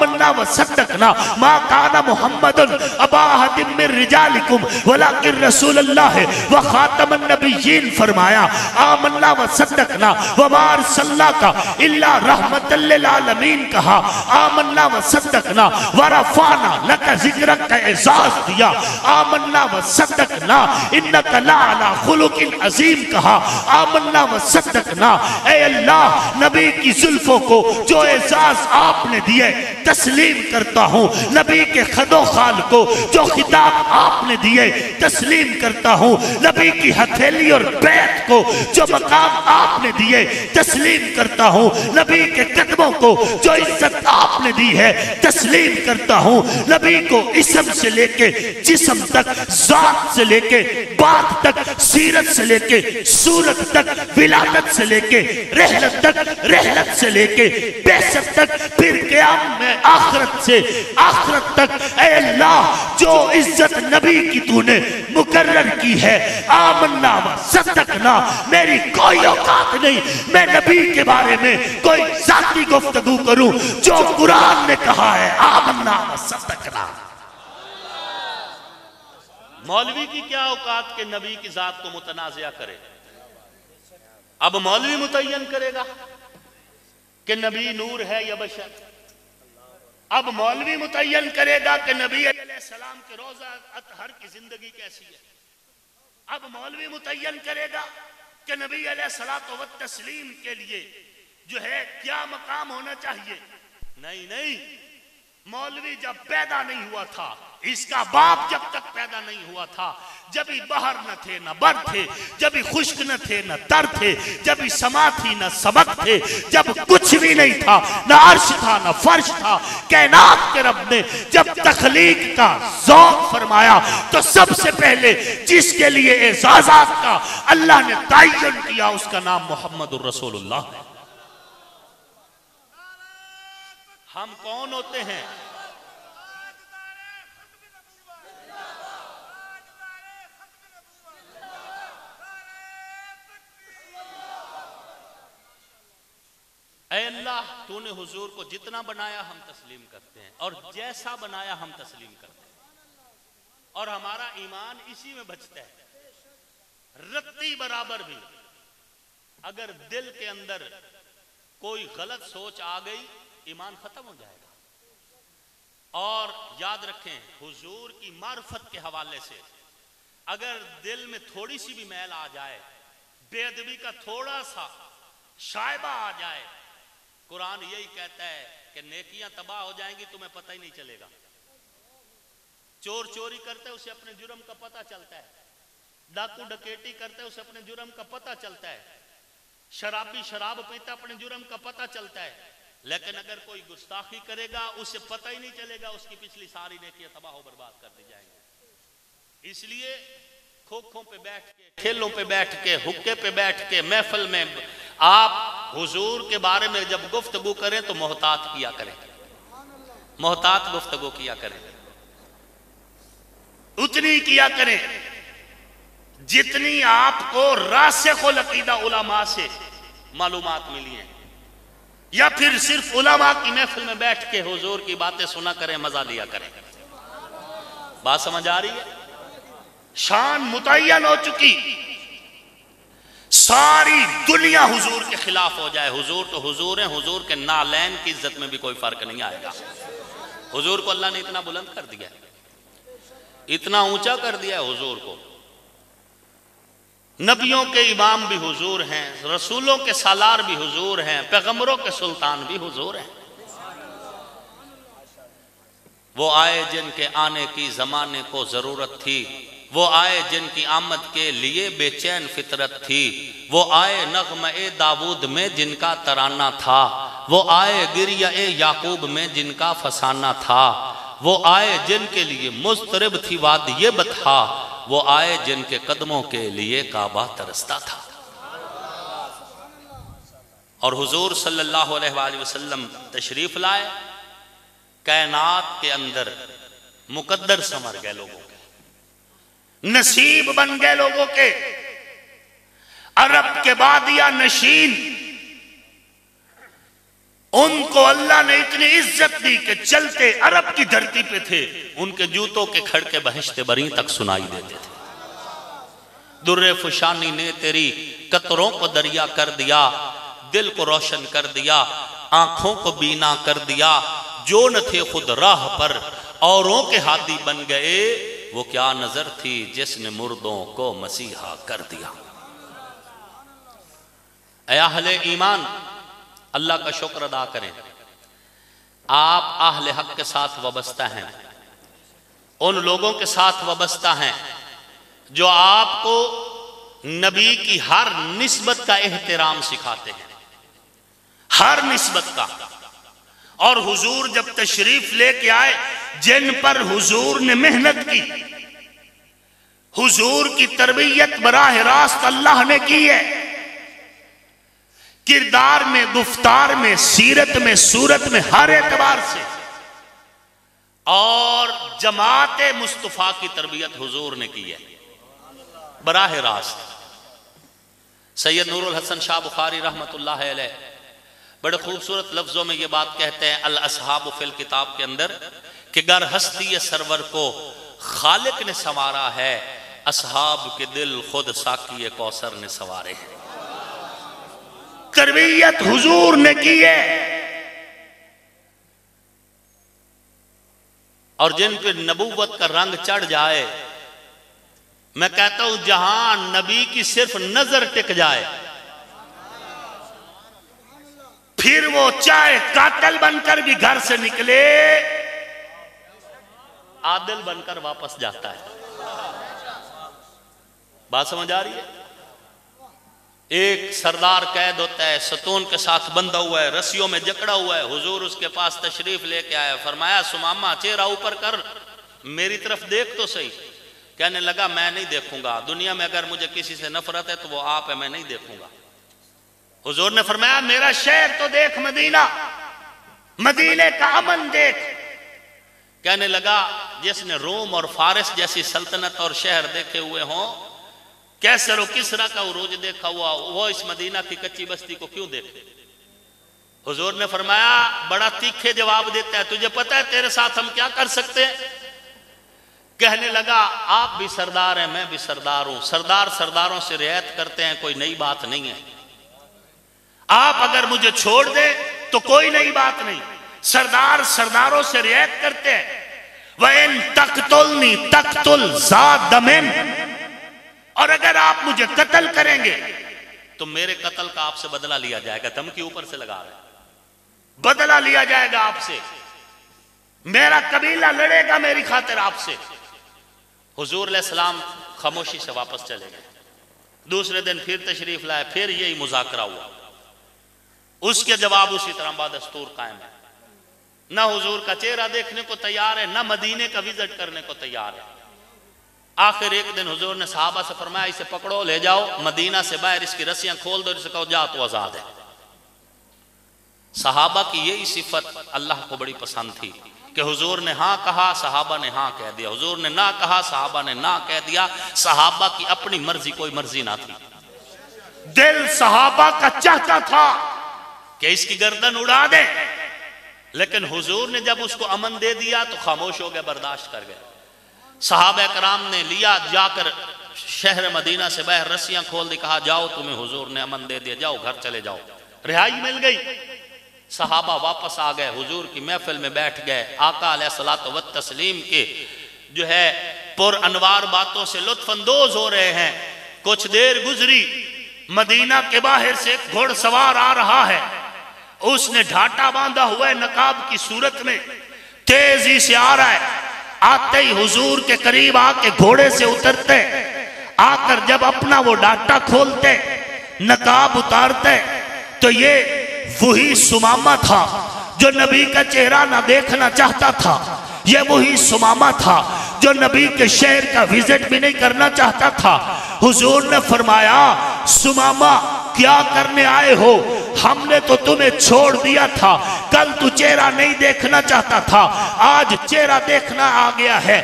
आमन्ना व सद्दकना मा काना मुहम्मदुन अबा अहदिम मिन रिजालिकुम वलाकिन रसूलुल्लाह व खातमुन नबिय्यीन फरमाया। आमन्ना व सद्दकना व मा अरसलनाका इल्ला रहमतल लिल आलमीन कहा। आमन्ना व सद्दकना व रफाना लका जिक्रक का एजाज दिया। आमन्ना व सद्दकना इन्नका लअला खुलुकिन अजीम कहा। आमन्ना व सद्दकना, ऐ अल्लाह नबी की जुल्फों को जो एजाज आपने दिए तस्लीम करता हूँ। नबी के खदो खाल को जो खिताब आपने दिए तस्लीम करता हूँ। नबी की हथेली और बैत को जो मकाम आपने दिए तस्लीम करता हूँ। नबी के कदमों को जो इज्जत आपने दी है तस्लीम करता हूँ। नबी को इसम से लेके जिस्म तक, जात से लेके बात तक, सीरत से लेके सूरत तक, विलादत से लेके रहलत तक, रहलत से लेके बेसत तक, फिर क़याम में आखिरत से आखिरत तक, ऐ अल्लाह जो इज्जत नबी की तूने मुकर्रर की है। आमन्ना व सद्दकना, मेरी कोई औकात नहीं मैं नबी के बारे में कोई जाती गुफ्तगू करूं जो कुरान ने कहा है। आमन्ना व सद्दकना। मौलवी की क्या औकात के नबी की जात को मुतनाज़िया करे। अब मौलवी मुतय्यन करेगा कि नबी नूर है या बशर। अब मौलवी मुतय्यन करेगा कि नबी अलैहिस्सलाम के रोजा अतहर की जिंदगी कैसी है। अब मौलवी मुतय्यन करेगा कि नबी अलैहिस्सलातो व तस्लीम के लिए जो है क्या मकाम होना चाहिए। नहीं नहीं, मौलवी जब पैदा नहीं हुआ था, इसका बाप जब तक पैदा नहीं हुआ था, जब ही बहर न थे न बर थे, जब ही खुश्क न थे न तर थे, जब ही समा थी न सबक थे, जब कुछ भी नहीं था, न अर्श था न फर्श था, कायनात के रब ने जब तखलीक का ज़ौक़ फरमाया तो सबसे पहले जिसके लिए एजाज़ात का अल्लाह ने तयन किया उसका नाम मोहम्मदुर रसूलुल्लाह है। हम कौन होते हैं? ऐ अल्लाह तूने हुजूर को जितना बनाया हम तस्लीम करते हैं और जैसा बनाया हम तस्लीम करते हैं और हमारा ईमान इसी में बचता है। रत्ती बराबर भी अगर दिल के अंदर कोई गलत सोच आ गई ईमान खत्म हो जाएगा। और याद रखें हुजूर की मार्फत के हवाले से अगर दिल में थोड़ी सी भी मैल आ जाए, बेअदबी का थोड़ा सा शायबा आ जाए, कुरान यही कहता है कि नेकियां तबाह हो जाएंगी, तुम्हें पता ही नहीं चलेगा। चोर चोरी करता है उसे अपने जुर्म का पता चलता है, डाकू डकैती करता है उसे अपने जुर्म का पता चलता है, शराबी शराब पीता अपने जुर्म का पता चलता है। लेकिन अगर कोई गुस्ताखी करेगा उसे पता ही नहीं चलेगा, उसकी पिछली सारी नेकियां तबाह बर्बाद कर दी जाएंगी। इसलिए खोखों पे बैठ के, खेलों पे बैठ के, हुक्के पे बैठ के महफिल में आप हुजूर के बारे में जब गुफ्तगू करें तो मोहतात किया करें, मोहतात गुफ्तगू किया करें, उतनी किया करें जितनी आपको रासिख़ुल अक़ीदा उलमा से मालूमात मिली हैं, या फिर सिर्फ उलमा की महफिल में बैठ के हुजूर की बातें सुना करें, मजा लिया करें। बात समझ आ रही है? शान मुतय्यन हो चुकी, सारी दुनिया हुजूर के खिलाफ हो जाए, हुजूर तो हुजूर है, हुजूर के नालैन की इज्जत में भी कोई फर्क नहीं आएगा। हुजूर को अल्लाह ने इतना बुलंद कर दिया है, इतना ऊंचा कर दिया है हुजूर को। नबियों के इमाम भी हुजूर हैं, रसूलों के सालार भी हुजूर हैं, पैगंबरों के सुल्तान भी हुजूर हैं। वो आए जिनके आने की जमाने को जरूरत थी, वो आए जिनकी आमद के लिए बेचैन फितरत थी, वो आए नग़्मा-ए दाऊद में जिनका तराना था, वो आए गिरिया-ए याकूब में जिनका फसाना था, वो आए जिनके लिए मुस्तरिब थी वादिये बथा, वो आए जिनके कदमों के लिए काबा तरसता था। और हुजूर सल्लल्लाहु अलैहि वसल्लम तशरीफ लाए, कायनात के अंदर मुकद्दर संवर गए, लोगों के नसीब बन गए, लोगों के अरब के बादिया नशीन उनको अल्लाह ने इतनी इज्जत दी कि चलते अरब की धरती पे थे, उनके जूतों के खड़के बहिश्ते बरी तक सुनाई देते थे। दुर्रे फुशानी ने तेरी कतरों को दरिया कर दिया, दिल को रोशन कर दिया, आंखों को बीना कर दिया। जो न थे खुद राह पर औरों के हादी बन गए, वो क्या नजर थी जिसने मुर्दों को मसीहा कर दिया। ऐ अहले ईमान, अल्लाह का शुक्र अदा करें, आप अहले हक के साथ वाबस्ता हैं, उन लोगों के साथ वाबस्ता हैं जो आपको नबी की हर निस्बत का एहतराम सिखाते हैं, हर निस्बत का। और हुजूर जब तशरीफ लेके आए, जिन पर हुजूर ने मेहनत की, हुजूर की तरबियत बराह रास्त अल्लाह ने की है, किरदार में, गुफ्तार में, सीरत में, सूरत में, हर एतबार से। और जमात मुस्तफा की तरबियत हुजूर ने की है बराह रास्त। सैयद नूरुल हसन शाह बुखारी रहमतुल्लाह अलैह बड़े खूबसूरत लफ्जों में ये बात कहते हैं अल असहाब फिल किताब के अंदर कि गर हस्ती सरवर को खालिक ने संवारा है, असहाब के दिल खुद साकी कौसर ने संवारे हैं। तरबियत हुजूर ने की है। और जिन पे नबूवत का रंग चढ़ जाए, मैं कहता हूं जहां नबी की सिर्फ नजर टिक जाए, फिर वो चाहे कातल बनकर भी घर से निकले, आदिल बनकर वापस जाता है। बात समझ आ रही है? एक सरदार कैद होता है, सतून के साथ बंधा हुआ है, रस्सियों में जकड़ा हुआ है। हुजूर उसके पास तशरीफ लेके आया, फरमाया सुमामा चेहरा ऊपर कर, मेरी तरफ देख तो सही। कहने लगा मैं नहीं देखूंगा, दुनिया में अगर मुझे किसी से नफरत है तो वो आप है, मैं नहीं देखूंगा। हुजूर ने फरमाया मेरा शहर तो देख, मदीना, मदीने का अमन देख। कहने लगा जिसने रोम और फारिस जैसी सल्तनत और शहर देखे हुए हों, कैसर और किसरा का उरूज देखा हुआ, वो इस मदीना की कच्ची बस्ती को क्यों देखे? हुजूर ने फरमाया बड़ा तीखे जवाब देता है, तुझे पता है तेरे साथ हम क्या कर सकते हैं? कहने लगा आप भी सरदार हैं, मैं भी सरदार हूं, सरदार सरदारों से रियायत करते हैं, कोई नई बात नहीं है। आप अगर मुझे छोड़ दे तो कोई नई बात नहीं, सरदार सरदारों से रियायत करते हैं। वैन तख्तुलनी तख्तुल ज़ादमिन, और अगर आप मुझे कत्ल करेंगे तो मेरे कत्ल का आपसे बदला लिया जाएगा। धमकी ऊपर से लगा रहे, बदला लिया जाएगा आपसे, मेरा कबीला लड़ेगा मेरी खातिर आपसे। हुजूर अलैहिस्सलाम खामोशी से वापस चले गए। दूसरे दिन फिर तशरीफ लाए, फिर यही मुज़ाकरा हुआ। उसके जवाब उसी तरह बादस्तूर कायम है, ना हुजूर का चेहरा देखने को तैयार है, ना मदीने का विजिट करने को तैयार है। आखिर एक दिन हुजूर ने सहाबा से फरमाया इसे पकड़ो, ले जाओ मदीना से बाहर, इसकी रस्सियां खोल दो, इसे कहो जा तो आजाद है। सहाबा की यही सिफत अल्लाह को बड़ी पसंद थी कि हुजूर ने हाँ कहा, सहाबा ने हाँ कह दिया, हुजूर ने ना कहा, सहाबा ने ना कह दिया। सहाबा की अपनी मर्जी कोई मर्जी ना थी, दिल सहाबा का चाहता था कि इसकी गर्दन उड़ा दे, लेकिन हुजूर ने जब उसको अमन दे दिया तो खामोश हो गए, बर्दाश्त कर गए। सहाबा कराम ने लिया, जाकर शहर मदीना से बाहर रस्सियां खोल दी, कहा जाओ तुम्हें हुजूर ने अमन दे दिया, जाओ घर चले जाओ, रिहाई मिल गई। सहाबा वापस आ गए, हुजूर की महफिल में बैठ गए। आका अलैहिस्सलातु व तस्लीम के जो है पुर अनवार बातों से लुत्फ अंदोज हो रहे हैं। कुछ देर गुजरी, मदीना के बाहर से एक घोड़सवार आ रहा है, उसने ढाटा बांधा हुआ है नकाब की सूरत में, तेजी से आ रहा है। आते ही हुजूर के करीब आके घोड़े से उतरते, आकर जब अपना वो डाटा खोलते, नकाब उतारते, तो ये वही सुमामा था जो नबी का चेहरा ना देखना चाहता था। ये वही सुमामा था जो नबी के शहर का विजिट भी नहीं करना चाहता था। हुजूर ने फरमाया सुमामा क्या करने आए हो? हमने तो तुम्हें छोड़ दिया था, कल तू चेहरा नहीं देखना चाहता था, आज चेहरा देखना आ गया है,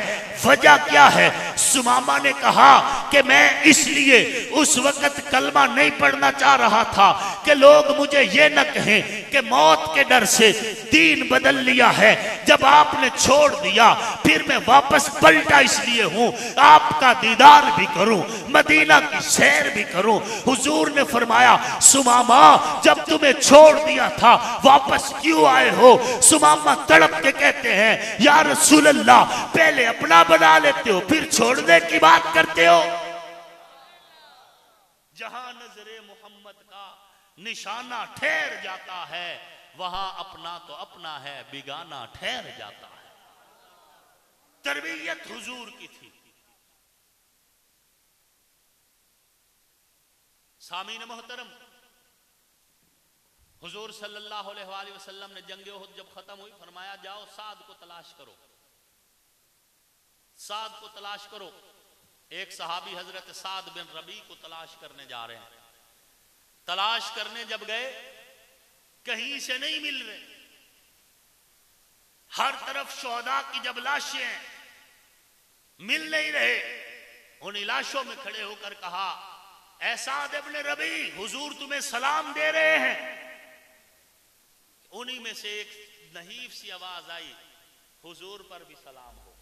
वजह क्या है? सुमामा ने कहा कि मैं इसलिए उस वक्त कलमा नहीं पढ़ना चाह रहा था कि लोग मुझे ये न कहें कि मौत के डर से दीन बदल लिया है, जब आपने छोड़ दिया फिर मैं वापस पलटा इसलिए हूं आपका दीदार भी करूं, मदीना की सैर भी करूं। हुजूर ने फरमाया सुमामा जब तुम्हें छोड़ दिया था वापस क्यों आए हो? सुमामा तड़प के कहते हैं या रसूल अल्लाह, पहले अपना बना लेते हो फिर छोड़ने की बात करते हो। जहां नजरे मोहम्मद का निशाना ठहर जाता है वहां अपना तो अपना है, बिगाना ठहर जाता है। तरबियत हुजूर की थी। सामीन मोहतरम, हुजूर सल्लल्लाहु अलैहि वसल्लम ने जंग उहद जब खत्म हुई फरमाया जाओ साद को तलाश करो, साद को तलाश करो। एक सहाबी हजरत साद बिन रबी को तलाश करने जा रहे हैं। तलाश करने जब गए कहीं से नहीं मिल रहे, हर तरफ शोहदा की जब लाशें मिल नहीं रहे, उन लाशों में खड़े होकर कहा ऐ साद इब्न रबी, हुजूर तुम्हें सलाम दे रहे हैं। उन्हीं में से एक नहीफ सी आवाज आई, हुजूर पर भी सलाम हो।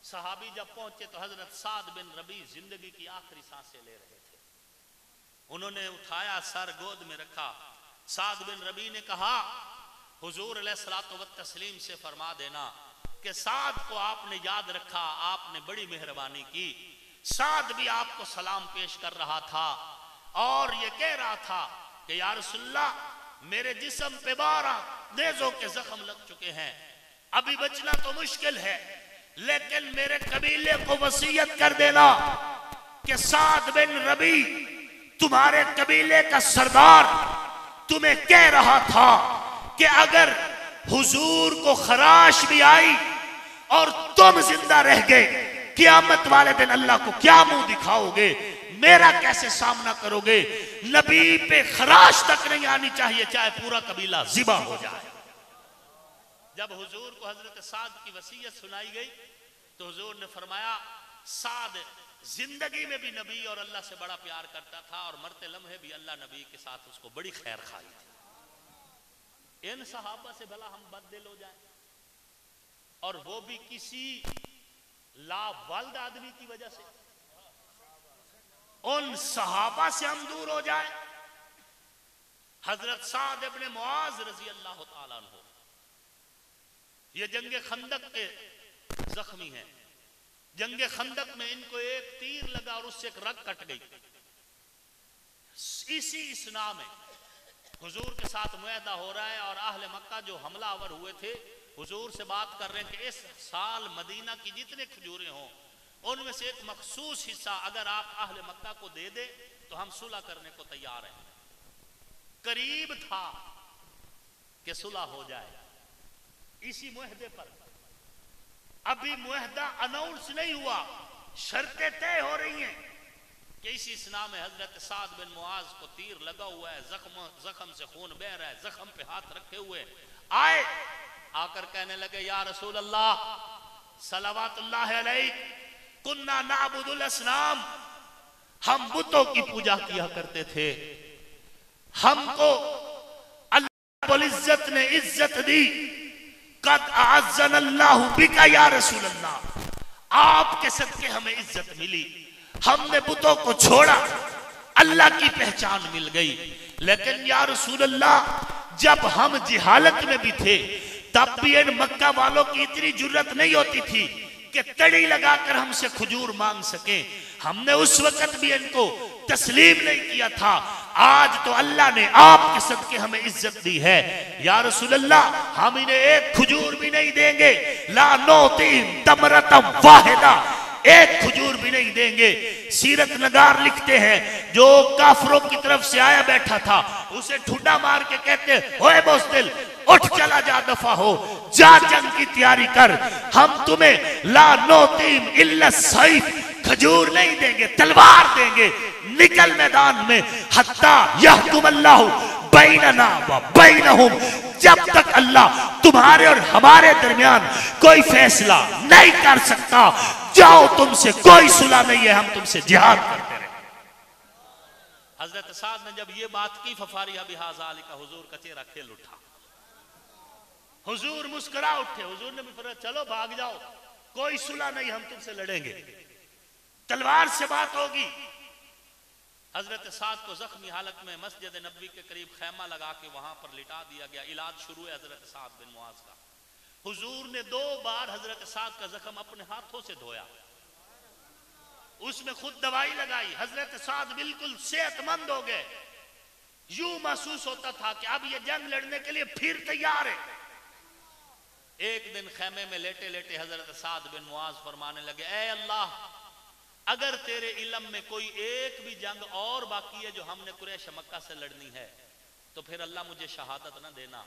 सहाबी जब पहुंचे तो हजरत साद बिन रबी जिंदगी की आखिरी सांसें ले रहे थे। उन्होंने उठाया, सर गोद में रखा। साद बिन रबी ने कहा हुजूर अलैहिस्सलातु वत्तस्लीम से फरमा देना कि साद को आपने याद रखा, आपने बड़ी मेहरबानी की। साद भी आपको सलाम पेश कर रहा था और ये कह रहा था कि या रसूलल्लाह मेरे जिस्म पे 12 नेज़ों के जख्म लग चुके हैं, अभी बचना तो मुश्किल है, लेकिन मेरे कबीले को वसीयत कर देना कि साद बिन रबी तुम्हारे कबीले का सरदार तुम्हें कह रहा था कि अगर हुजूर को खराश भी आई और तुम जिंदा रह गए, क़यामत वाले दिन अल्लाह को क्या मुंह दिखाओगे, मेरा कैसे सामना करोगे? नबी पे खराश तक नहीं आनी चाहिए, चाहे पूरा कबीला ज़िबा हो जाए। जब हुजूर को हजरत साद की वसीयत सुनाई गई तो हुजूर ने फरमाया साद जिंदगी में भी नबी और अल्लाह से बड़ा प्यार करता था और मरते लम्हे भी अल्लाह नबी के साथ उसको बड़ी खैर खाई थी। इन सहाबा से भला हम बददिल हो जाए और वो भी किसी लावालिद आदमी की वजह से, उन सहाबा से हम दूर हो जाए। हजरत साद इब्न मुआज रजी अल्लाह तआला अन्हु ये जंगे खंदक के जख्मी हैं। जंगे खंदक में इनको एक तीर लगा और उससे एक रग कट गई। इसी इसना में हुजूर के साथ मुआहदा हो रहा है और अहले मक्का जो हमलावर हुए थे हुजूर से बात कर रहे हैं कि इस साल मदीना की जितने खजूरें हों उनमें से एक मखसूस हिस्सा अगर आप अहले मक्का को दे दे तो हम सुलह करने को तैयार हैं। करीब था कि सुलह हो जाए इसी मुआहदे पर। अभी मुआहदा अनाउंस नहीं हुआ, शर्तें तय हो रही हैं कि इसी इसना में हजरत साद बिन मुआज को तीर लगा हुआ है, जख्म से खून बह रहा है, जख्म पे हाथ रखे हुए आए, आकर कहने लगे या रसूल अल्लाह सलवातुल्लाह अलैक कुन्ना नाबुदुल असनाम, हम बुतों की पूजा किया करते थे, हमको अल्लाह रब्बुल इज्जत ने इज्जत दी, कद अअज़्ज़नल्लाहु बिका या रसूल अल्लाह, आपके सदके हमें इज्जत मिली, हमने बुतों को छोड़ा, अल्लाह की पहचान मिल गई। लेकिन या रसूल अल्लाह जब हम जिहालत में भी थे तब भी इन मक्का वालों की इतनी जुर्रत नहीं होती थी कि तड़ी लगाकर हमसे खजूर मांग सके, हमने उस वक्त भी इनको तस्लीम नहीं किया था। आज तो अल्लाह ने आपके सदके हमें इज्जत दी है, या रसूल अल्लाह हम इन्हें एक खजूर भी नहीं देंगे, ला नौतीम तमरतम वाहिदा, एक खजूर भी नहीं देंगे। सीरत नगार लिखते हैं जो काफरों की तरफ से आया बैठा था उसे ठुड्डा मार के कहते ओए बोस्तिल उठ चला जा, दफा हो जा, जंग की तैयारी कर, हम तुम्हें ला नौतीम इल्ला सैफ, खजूर नहीं देंगे, तलवार देंगे, निकल मैदान में, हत्ता यहकुम अल्लाहु बैनना व बैनहुम, जब तक अल्लाह तुम्हारे और हमारे दरमियान कोई फैसला नहीं कर सकता, जाओ तुमसे कोई सुलह नहीं है, हम तुमसे जिहाद करते रहे। हजरत साद ने जब ये बात की फफारिया बिहाजा अली का हुजूर का चेहरा खेल उठा, हुजूर मुस्कुरा उठे। हुजूर ने भी फरमाया चलो भाग जाओ, कोई सुलह नहीं, हम तुमसे लड़ेंगे, तलवार से बात होगी। हजरत साद को जख्मी हालत में मस्जिद नबवी के करीब खैमा लगा के वहां पर लिटा दिया गया। इलाज शुरू है हजरत साद बिन मुआज का। हुजूर ने 2 बार हजरत साद का जख्म अपने हाथों से धोया, उसमें खुद दवाई लगाई। हजरत साद बिल्कुल सेहतमंद हो गए। यूं महसूस होता था कि अब ये जंग लड़ने के लिए फिर तैयार है। एक दिन खैमे में लेटे लेटे हजरत साद बिन मुआज फरमाने लगे, ऐ अल्लाह, अगर तेरे इल्म में कोई एक भी जंग और बाकी है जो हमने कुरैश मक्का से लड़नी है, तो फिर अल्लाह मुझे शहादत ना देना।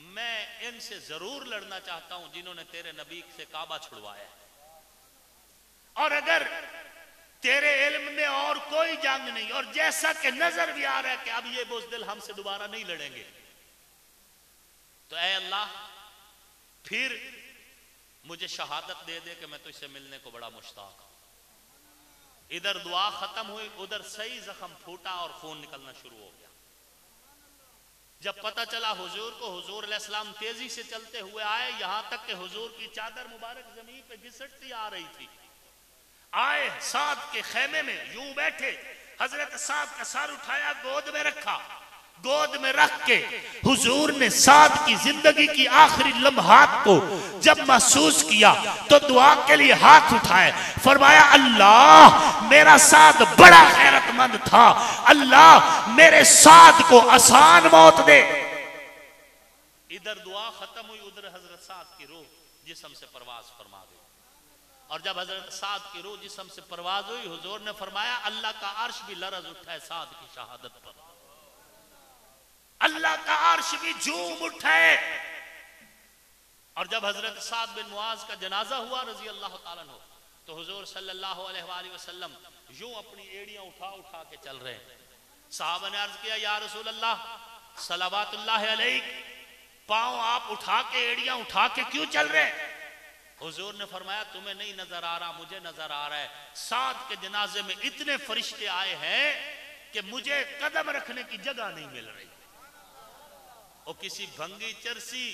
मैं इनसे जरूर लड़ना चाहता हूं जिन्होंने तेरे नबी से काबा छुड़वाया है, और अगर तेरे इल्म में और कोई जंग नहीं, और जैसा कि नजर भी आ रहा है कि अब ये बुज़दिल हमसे दोबारा नहीं लड़ेंगे, तो ऐ अल्लाह फिर मुझे शहादत दे दे कि मैं तुझसे मिलने को बड़ा मुश्ताक हूं। इधर दुआ खत्म हुई, उधर सही जख्म फूटा और खून निकलना शुरू हो गया। जब पता चला हुजूर को, हुजूर अलैहिस्सलाम तेजी से चलते हुए आए, यहां तक कि हुजूर की चादर मुबारक जमीन पे घिसटती आ रही थी। आए साद के खेमे में, यूं बैठे, हजरत साद का सर उठाया, गोद में रखा, गोद में रख के हुजूर ने साद की जिंदगी की आखिरी लम्हात को जब महसूस किया तो दुआ के लिए हाथ उठाए, फरमाया अल्लाह मेरा साद बड़ा गैरतमंद था, अल्लाह मेरे साद को आसान मौत दे। इधर दुआ खत्म हुई, उधर हजरत साद की रूह जिस्म से परवाज फरमा गई। और जब हजरत साद की रूह जिस्म से परवाज हुई, हुजूर ने फरमाया अल्लाह का अर्श भी लरज उठा है साद की शहादत पर, अल्लाह का अर्श भी झूम उठे। और जब हजरत साद बिन मुआज का जनाजा हुआ रजी अल्लाह ताला अन्हु, तो हुजूर सल्लल्लाहु अलैहि वसल्लम यूं अपनी एड़ियां उठा उठा के चल रहे हैं। साहबा ने अर्ज किया, या रसूल अल्लाह सलावतुल्लाह अलैक, पांव आप उठा के, एड़ियां उठा के क्यों चल रहे? हुजूर ने फरमाया तुम्हें नहीं नजर आ रहा, मुझे नजर आ रहा है। साद के जनाजे में इतने फरिश्ते आए हैं कि मुझे कदम रखने की जगह नहीं मिल रही। और किसी भंगी चरसी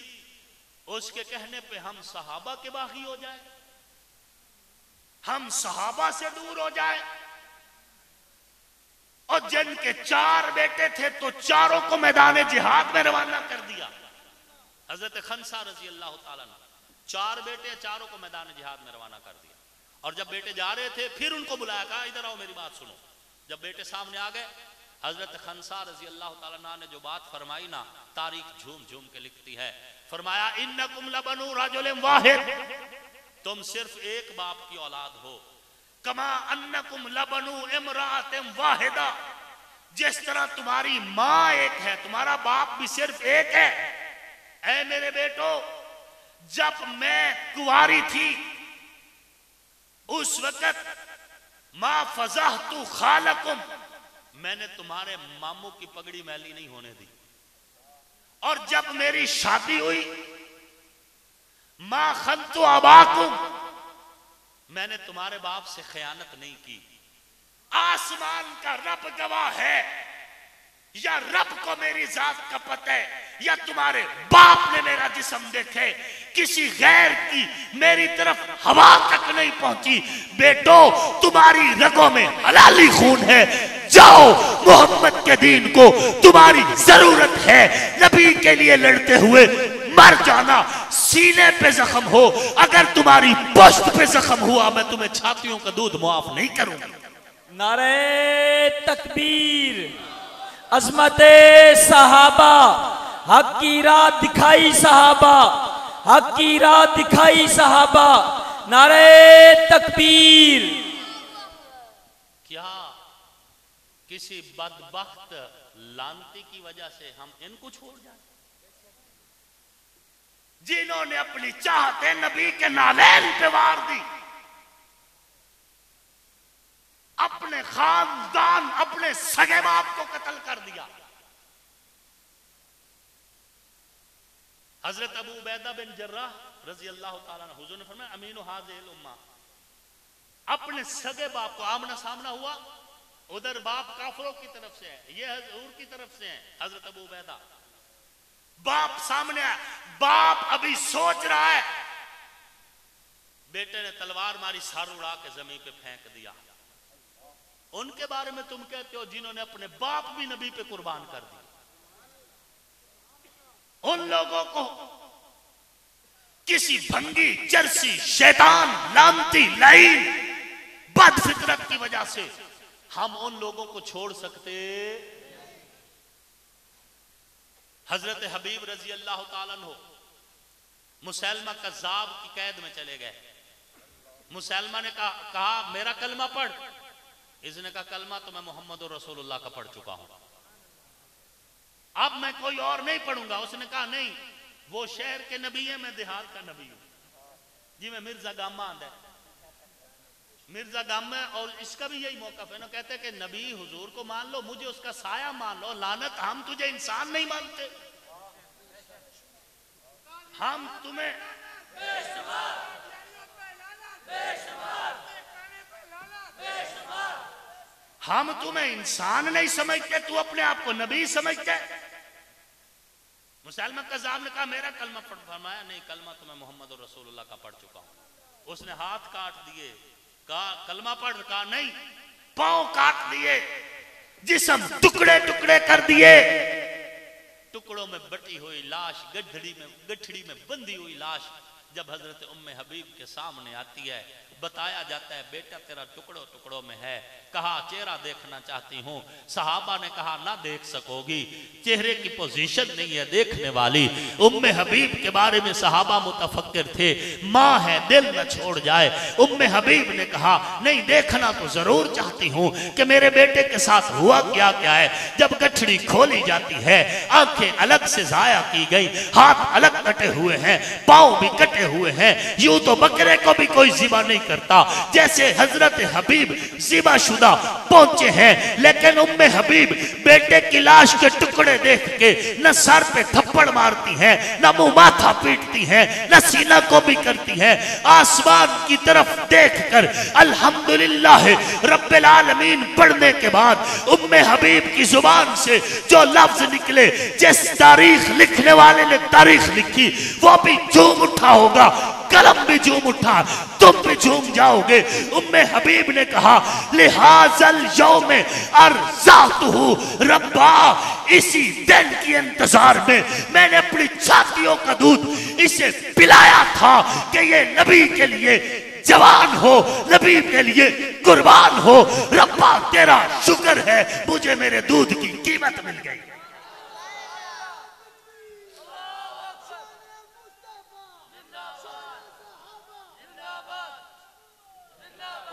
उसके कहने पे हम सहाबा के बागी हो जाए, हम सहाबा से दूर हो जाए। और जिनके 4 बेटे थे तो चारों को मैदान जिहाद में रवाना कर दिया। हजरत खनसा रजी अल्लाह ताला अन्हु, 4 बेटे, चारों को मैदान जिहाद में रवाना कर दिया। और जब बेटे जा रहे थे फिर उनको बुलाया, कहा इधर आओ मेरी बात सुनो। जब बेटे सामने आ गए, हजरत खनसा रजी अल्लाह ताला अन्हु ने जो बात फरमाई ना, तारीख झूम झूम के लिखती है। फरमाया इन्नकुम लबनु रजुलिन वाहिद, तुम सिर्फ एक बाप की औलाद हो। कमा अन्नकुम लबनु इमरातिन वाहिदा, जिस तरह तुम्हारी माँ एक है, तुम्हारा बाप भी सिर्फ एक है। ऐ मेरे बेटो, जब मैं कुंवारी थी उस वक्त मा फज़हतु खालकुम, मैंने तुम्हारे मामू की पगड़ी मैली नहीं होने दी। और जब मेरी शादी हुई, मा खंतु अबाकुम, मैंने तुम्हारे बाप से खयानत नहीं की। आसमान का रब गवाह है, या रब को मेरी जात का पता है, या तुम्हारे बाप ने मेरा जिस्म देखे, किसी गैर की मेरी तरफ हवा तक नहीं पहुंची। बेटो तुम्हारी रगों में हलाली खून है, जाओ मोहम्मद के दीन को तुम्हारी जरूरत है। नबी के लिए लड़ते हुए मर जाना, सीने पे जख्म हो, अगर तुम्हारी पुश्त पे जख्म हुआ मैं तुम्हें छातियों का दूध मुआफ नहीं करूंगा। नारे तकबीर, अजमते सहाबा, हक की राह दिखाई सहाबा, हक की राह दिखाई सहाबा, नारे तकबीर। क्या किसी बदबख्त लानती की वजह से हम इनको छोड़ जाए, जिन्होंने अपनी चाहते नबी के नालैन पे वार दी, अपने खानदान, अपने सगे बाप को कत्ल कर दिया। हजरत अबू उबैदा बिन जर्राह रजी अल्लाह ताला अन्हु, हुजूर ने फरमाया अमीनु हाज़िहिल उम्मा, अपने सगे बाप को आमना सामना हुआ, उधर बाप काफिरों की तरफ से है, ये हजूर की तरफ से है, हजरत अबू उबैदा। बाप सामने है, बाप अभी सोच रहा है, बेटे ने तलवार मारी, सार उड़ा के जमीन पे फेंक दिया। उनके बारे में तुम कहते हो जिन्होंने अपने बाप भी नबी पे कुर्बान कर दिया। उन लोगों को किसी भंगी जर्सी शैतान लानती लाइन बद फितरत की वजह से हम उन लोगों को छोड़ सकते। हजरत हबीब रजी अल्लाह ताला अन्हु मुसैलमा कज़्ज़ाब की कैद में चले गए। मुसैलमा ने कहा मेरा कलमा पढ़। इसने कहा कलमा तो मैं मोहम्मद रसूलुल्लाह का पढ़ चुका हूं, अब मैं कोई और नहीं पढ़ूंगा। उसने कहा नहीं, वो शहर के नबी है, मैं देहात का नबी हूं। जी मैं मिर्जा गामा आंदा है, मिर्जा गामा, और इसका भी यही मौका है ना, कहते हैं कि नबी हुजूर को मान लो, मुझे उसका साया मान लो। लानत, हम तुझे इंसान नहीं मानते, हम तुम्हें हम तुम्हें इंसान नहीं समझते, तू अपने आप को नबी समझते। मुसलमा कज़्ज़ाब ने कहा मेरा कलमा पढ़। फरमाया नहीं, कलमा तो मैं मोहम्मद रसूलुल्लाह का पढ़ चुका हूं। उसने हाथ काट दिए, कहा कलमा पढ़। कहा नहीं, पांव काट दिए, जिस्म टुकड़े टुकड़े कर दिए। टुकड़ों में बटी हुई लाश, गठड़ी में बंधी हुई लाश जब हजरत उम्मे हबीब के सामने आती है, बताया जाता है बेटा तेरा टुकड़ों टुकड़ों में है। कहा चेहरा देखना चाहती हूं। सहाबा ने कहा ना देख सकोगी, चेहरे की पोजीशन नहीं है देखने वाली। उम्मे हबीब के बारे में सहाबा मुतफक्किर थे, माँ है दिल न छोड़ जाए। उम्मे हबीब ने कहा नहीं, देखना तो जरूर चाहती हूं कि मेरे बेटे के साथ हुआ क्या क्या है। जब गठड़ी खोली जाती है, आंखें अलग से जाया की गई, हाथ अलग कटे हुए हैं, पांव भी कटे हुए हैं। यूं तो बकरे को भी कोई ज़िबा नहीं करता, जैसे हजरत हबीब ज़िबा शुदा पहुंचे हैं। लेकिन उम्मे हबीब बेटे की लाश के टुकड़े देख के न सर पे थप्पड़ मारती हैं, न मुंह माथा पीटती हैं, न सीना को भी करती हैं। आसमान की तरफ देखकर अल्हम्दुलिल्लाह रब्बिल आलमीन पढ़ने के बाद उम्मे हबीब की जुबान से जो लफ्ज निकले, जिस तारीख लिखने वाले ने तारीख लिखी वो भी झूम उठा होगा, कलम भी झूम उठा, तुम भी झूम जाओगे। उम्मे हबीब ने कहा लिहाजल यौम अर्ज़ातहु रब्बा, इसी दिन के इंतजार में मैंने अपनी छातियों का दूध इसे पिलाया था कि ये नबी के लिए जवान हो, नबी के लिए कुर्बान हो। रब्बा तेरा शुक्र है, मुझे मेरे दूध की कीमत मिल गई।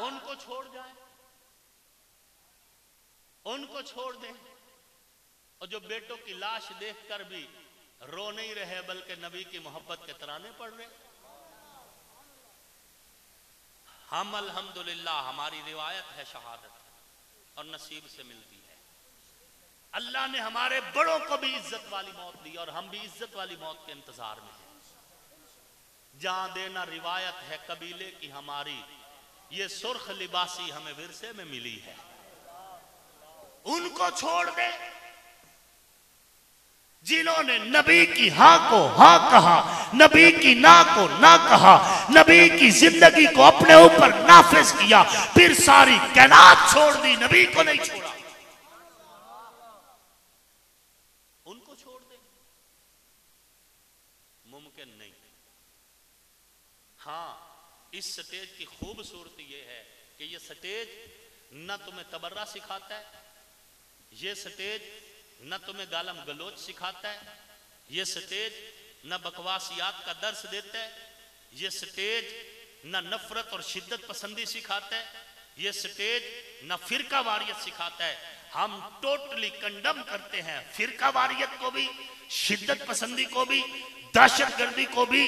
उनको छोड़ जाए, उनको छोड़ दें, और जो बेटों की लाश देखकर भी रो नहीं रहे बल्कि नबी की मोहब्बत के तराने पढ़ रहे। हम अल्हम्दुलिल्लाह, हमारी रिवायत है शहादत और नसीब से मिलती है। अल्लाह ने हमारे बड़ों को भी इज्जत वाली मौत दी और हम भी इज्जत वाली मौत के इंतजार में हैं। जहां देना रिवायत है कबीले की हमारी, ये सुर्ख लिबासी हमें विरसे में मिली है। उनको छोड़ दे जिन्होंने नबी की हाँ को हाँ कहा, नबी की ना को ना कहा, नबी की जिंदगी को अपने ऊपर नाफिज किया, फिर सारी कायनात छोड़ दी, नबी को नहीं छोड़ा। उनको छोड़ दे, मुमकिन नहीं। हाँ, इस स्टेज की खूबसूरती यह है कि यह स्टेज न तुम्हें तबर्रा सिखाता है, यह स्टेज न तुम्हें गालम गलोच सिखाता है, यह स्टेज न बकवासियात का दर्स देता है, यह स्टेज न नफरत और शिद्दत पसंदी सिखाता है, यह स्टेज न फिरका वारियत सिखाता है। हम टोटली कंडम करते हैं फिरका वारियत को भी, शिद्दत पसंदी को भी, दहशतगर्दी को भी,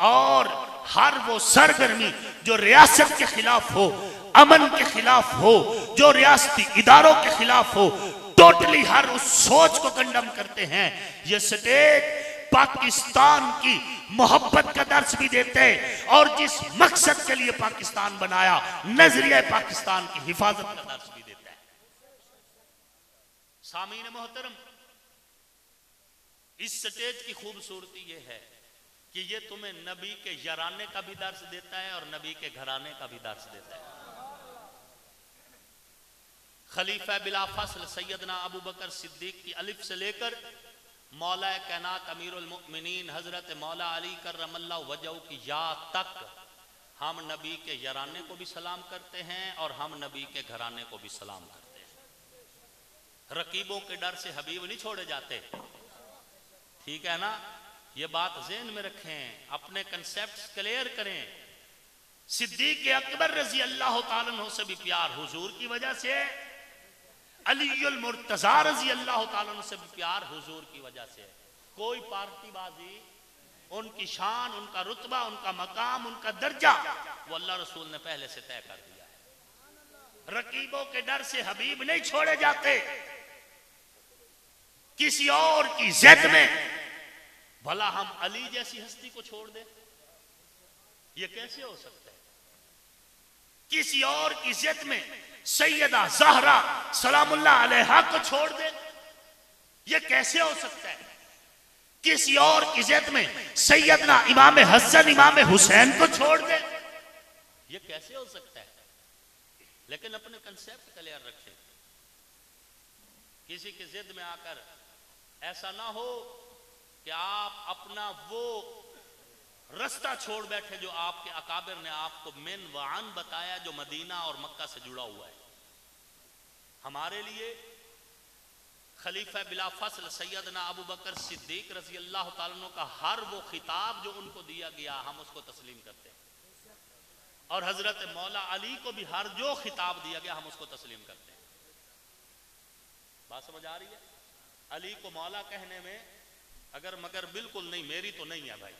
और हर वो सरगर्मी जो रियासत के खिलाफ हो, अमन के खिलाफ हो, जो रियासती इदारों के खिलाफ हो, टोटली हर उस सोच को कंडम करते हैं। ये स्टेज पाकिस्तान की मोहब्बत का दर्स भी देते हैं और जिस मकसद के लिए पाकिस्तान बनाया, नजरिया पाकिस्तान की हिफाजत का दर्स भी देता है। सामीन मोहतरम, इस स्टेज की खूबसूरती यह है कि ये तुम्हें नबी के याराने का भी दर्स देता है और नबी के घराने का भी दर्स देता है। खलीफा बिला फसल सैयदना अबू बकर सिद्दीक की अलिफ से लेकर मौला कैनात अमीरुल मुमिनीन हजरत मौला अली करमल्लाहु वजहू की या तक हम नबी के याराने को भी सलाम करते हैं और हम नबी के घराने को भी सलाम करते हैं। रकीबों के डर से हबीब नहीं छोड़े जाते, ठीक है ना? ये बात ज़हन में रखें, अपने कंसेप्ट्स क्लियर करें। सिद्दीक अकबर रजी अल्लाह ताला अन्हु से भी प्यार हुजूर की वजह से, अलीउल मुर्तजा रजी अल्लाह ताला अन्हु से भी प्यार हुजूर की वजह से। कोई पार्टीबाजी, उनकी शान, उनका रुतबा, उनका मकाम, उनका दर्जा वो अल्लाह रसूल ने पहले से तय कर दिया है। रकीबों के डर से हबीब नहीं छोड़े जाते। किसी और की जिद में भला हम अली जैसी हस्ती को छोड़ दें, यह कैसे हो सकता है? किसी और की जिद में सैयदा ज़हरा सलामुल्लाह अलैहा को छोड़ दे, यह कैसे हो सकता है? किसी और की जिद में सैयदना इमाम हसन इमाम हुसैन को छोड़ दे, यह कैसे हो सकता है? लेकिन अपने कंसेप्ट क्लियर रखें। किसी की जिद में आकर ऐसा ना हो कि आप अपना वो रास्ता छोड़ बैठे जो आपके अकाबिर ने आपको मिन वान बताया, जो मदीना और मक्का से जुड़ा हुआ है। हमारे लिए खलीफा बिला फसल सैयदना अबू बकर सिद्दीक रजी अल्लाह ताला अन्हु का हर वो खिताब जो उनको दिया गया हम उसको तस्लीम करते हैं, और हजरत मौला अली को भी हर जो खिताब दिया गया हम उसको तस्लीम करते हैं। बात समझ आ रही है? अली को मौला कहने में अगर मगर बिल्कुल नहीं, मेरी तो नहीं है भाई,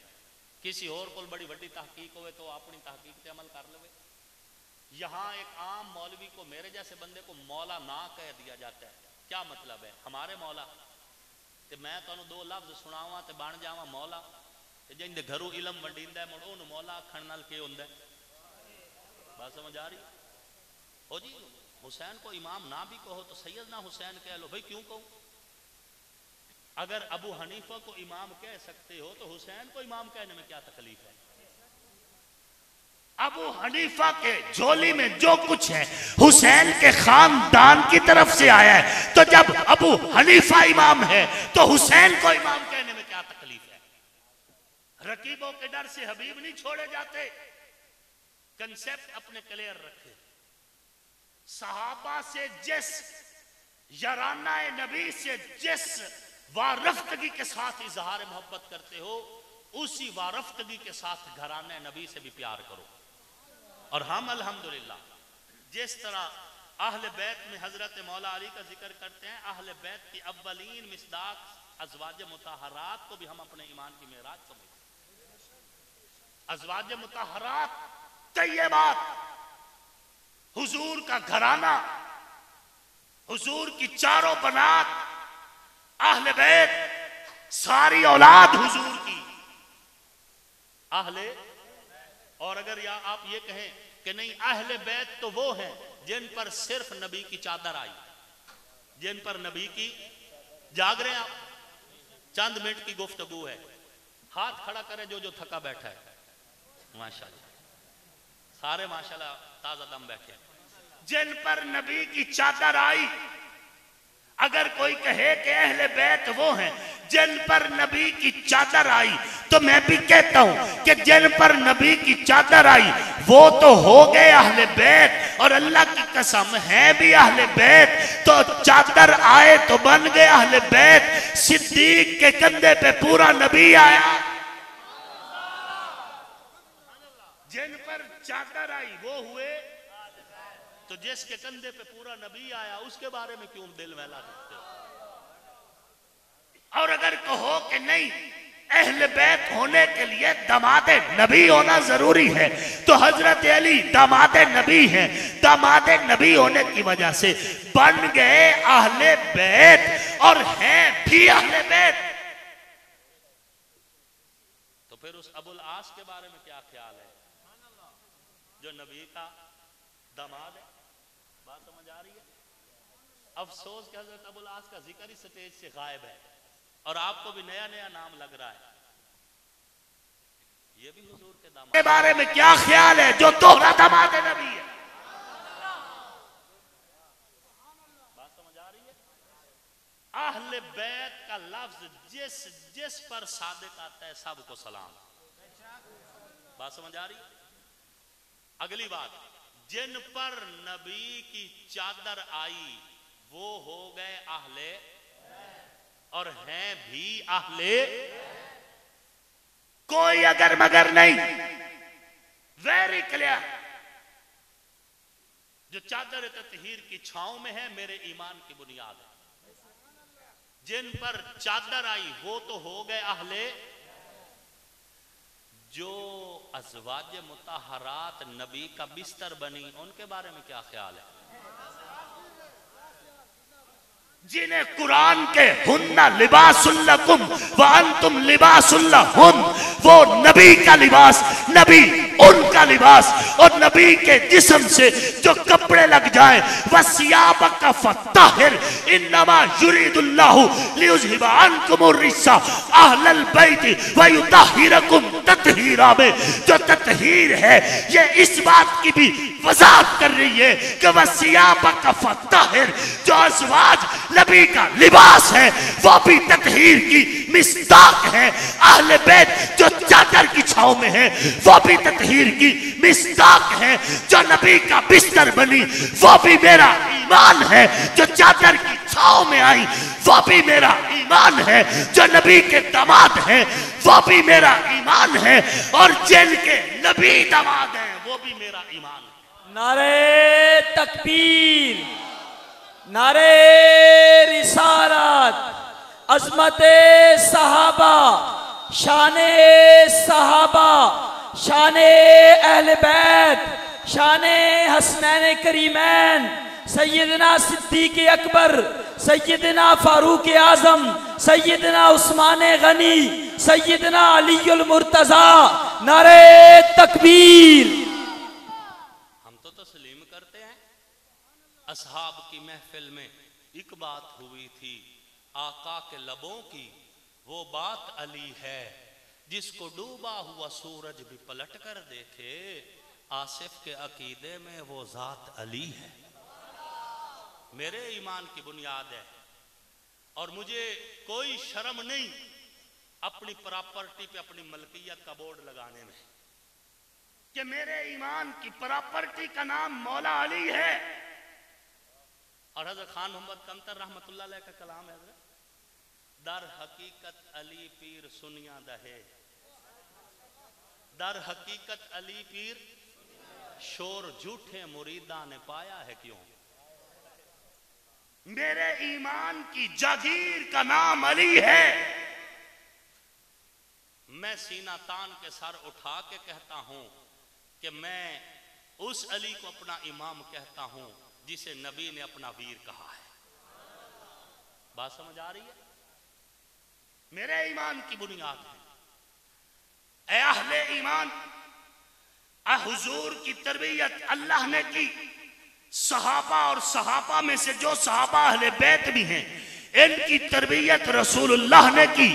किसी और को बड़ी बड़ी तहकीक होवे तो अपनी तहकीक पे अमल कर ले। यहाँ एक आम मौलवी को, मेरे जैसे बंदे को मौला ना कह दिया जाता है, क्या मतलब है? हमारे मौला ते मैं तुहानू दो लफ्ज सुनावा ते बन जावा मौला, ते जिंदे घरों इलम वंडींदा है मुड़ ओनू मौला आखण नाल की हुंदा है? बात समझ आ रही? हो जी, हुसैन को इमाम ना भी कहो तो सैयदना हुसैन कह लो। भाई क्यों कहूं? अगर अबू हनीफा को इमाम कह सकते हो तो हुसैन को इमाम कहने में क्या तकलीफ है? अबू हनीफा के झोली में जो कुछ है हुसैन के खानदान की तरफ से आया है, तो जब अबू हनीफा इमाम है तो हुसैन को इमाम कहने में क्या तकलीफ है? रकीबों के डर से हबीब नहीं छोड़े जाते। कंसेप्ट अपने क्लियर रखे। सहाबा से जिस याराना नबी से जिस वारफ्तगी के साथ इजहार मोहब्बत करते हो, उसी वारफ्तगी के साथ घराने नबी से भी प्यार करो। और हम अल्हम्दुलिल्लाह जिस तरह अहले बैत में हजरत मौला अली का जिक्र करते हैं, अहले बैत की अव्वलीन मिसदाक अज़वाज मुताहरात को भी हम अपने ईमान की मेराज समझते हैं। अज़वाज मुताहरात तय्यबात, हुजूर का घराना, हुजूर की चारों बनात, अहले बैत, सारी औलाद हुजूर की अहले। और अगर या आप ये कहें कि नहीं, अहले बैत तो वो हैं जिन पर सिर्फ नबी की चादर आई, जिन पर नबी की, जाग रहे हैं आप? चंद मिनट की गुफ्तगू है, हाथ खड़ा करे जो जो थका बैठा है। माशाल्लाह, सारे माशाल्लाह ताजा दम बैठे हैं। जिन पर नबी की चादर आई, अगर कोई कहे कि अहले बैत वो हैं जिन पर नबी की चादर आई, तो मैं भी कहता हूं कि जिन पर नबी की चादर आई वो तो हो गए अहले बैत, और अल्लाह की कसम है भी अहले बैत, तो चादर आए तो बन गए अहले बैत। सिद्दीक के कंधे पे पूरा नबी आया। जिन पर चादर आई वो हुए, तो जिसके कंधे पे पूरा नबी आया उसके बारे में क्यों दिल महला करते हो? और अगर कहो कि नहीं, अहले बैत होने के लिए दामाद नबी होना जरूरी है, तो हजरत अली दामाद नबी हैं। दामाद नबी होने की वजह से बन गए अहले बैत और हैं भी अहले बैत। तो फिर उस अबुल आस के बारे में क्या ख्याल है जो नबी का दामाद है? बात समझ आ रही है? अफसोस कि हजरत अबुल आस का जिक्र ही स्टेज से गायब है और आपको भी नया नया नाम लग रहा है। ये भी हुजूर के दामाद के बारे में क्या ख्याल है जो तोहरा दामाद नबी है? बात समझ आ रही है? अहले बैत का लफ्ज जिस जिस पर सादिक आता है सबको सलाम। बात समझ आ रही है? अगली बात, जिन पर नबी की चादर आई वो हो गए अहले और हैं भी अहले। कोई अगर मगर नहीं, वेरी क्लियर। जो चादर ततहीर की छांव में है मेरे ईमान की बुनियाद है। जिन पर चादर आई वो तो हो गए अहले। जो अज़वाज मुताहरात नबी का बिस्तर बनी उनके बारे में क्या ख्याल है? जिन्हें कुरान के हुन्ना लिबासुल्लकुम व अंतुम लिबासुल्लहुन, वो नबी का लिबास, नबी उनका लिबास, और नबी के जिस्म से जो कपड़े लग जाएं वसियाबक फत्ताहिर इन्नमा युरीदुल्लाहु लियुज़हिबा अन्कुमुर रिज्सा अहलल बैति व युतहिरकुम तत्हीरा में जो तत्हीर है ये इस बात की भी वज़ाहत कर रही है कि वसियाबक फत्ताहिर, जो अज़वाज नबी का लिबास है वो भी तत्हीर की मिस्दाक है। अहले बैत जो चादर की छांव में है वो भी तत्हीर की मिस्दाक है। जो नबी का बिस्तर बनी वो भी मेरा ईमान है। जो चादर की छांव में आई वो भी मेरा ईमान है। जो नबी के दामाद है वो भी मेरा ईमान है। और जिनके नबी दामाद है वो भी मेरा ईमान है। नारे तकबीर, नारे रिसालत, अज़मते सहाबा, शाने सहाबा, शाने अहले बैत, शाने हसनैन करीमैन, सैयदना सिद्दीक़ अकबर, सैयदना फारूक आज़म, सैयदना उस्मान गनी, सैयदना अलीउल मुर्तज़ा। नारे तकबीर। असहाब की महफिल में एक बात हुई थी, आका के लबों की वो बात अली है, जिसको डूबा हुआ सूरज भी पलट कर देखे, आसिफ के अकीदे में वो जात अली है। मेरे ईमान की बुनियाद है और मुझे कोई शर्म नहीं अपनी प्रॉपर्टी पे अपनी मलकियत का बोर्ड लगाने में कि मेरे ईमान की प्रॉपर्टी का नाम मौला अली है। और हज़रत खान मोहम्मद कंतर रहमतुल्लाह अलैह का कलाम है, दर हकीकत अली पीर सुनिया दहे, दर हकीकत अली पीर शोर झूठे मुरीदा ने पाया है क्यों। मेरे ईमान की जागीर का नाम अली है। मैं सीना तान के सर उठा के कहता हूं कि मैं उस अली को अपना इमाम कहता हूं जिसे नबी ने अपना वीर कहा है। बात समझ आ रही है? मेरे ईमान की बुनियाद है। ऐ अहले ईमान, हुजूर की तरबियत अल्लाह ने की। सहाबा और सहाबा में से जो सहाबा अहले बैत भी हैं इनकी तरबियत रसूलुल्लाह ने की।